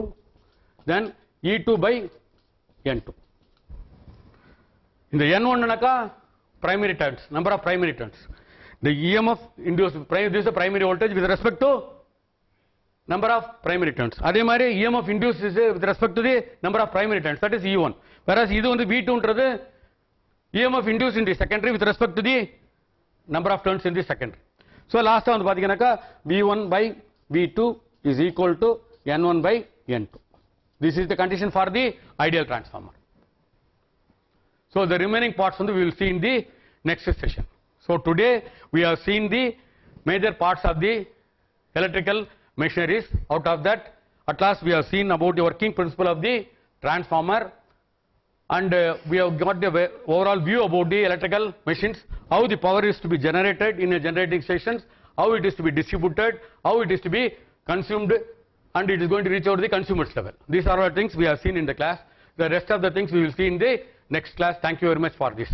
then E2 by N2. In the N1 naka primary turns, number of primary turns. The EMF induced, this is the primary voltage with respect to number of primary turns. அதே மாதிரி EMF induced is with respect to the number of primary turns, that is E1. Whereas இது வந்து V2 ன்றது EMF induced in the secondary with respect to the number of turns in the secondary. So last வந்து பாத்தீங்கன்னாக்கா V1 by V2 is equal to N1 by N2. This is the condition for the ideal transformer. So the remaining parts we will see in the next session. So today we have seen the major parts of the electrical machineries. Out of that, at last we have seen about the working principle of the transformer, and we have got the overall view about the electrical machines, how the power is to be generated in a generating stations, how it is to be distributed, how it is to be consumed, and it is going to reach out to the consumer's level. These are all things we have seen in the class. The rest of the things we will see in the next class. Thank you very much for this.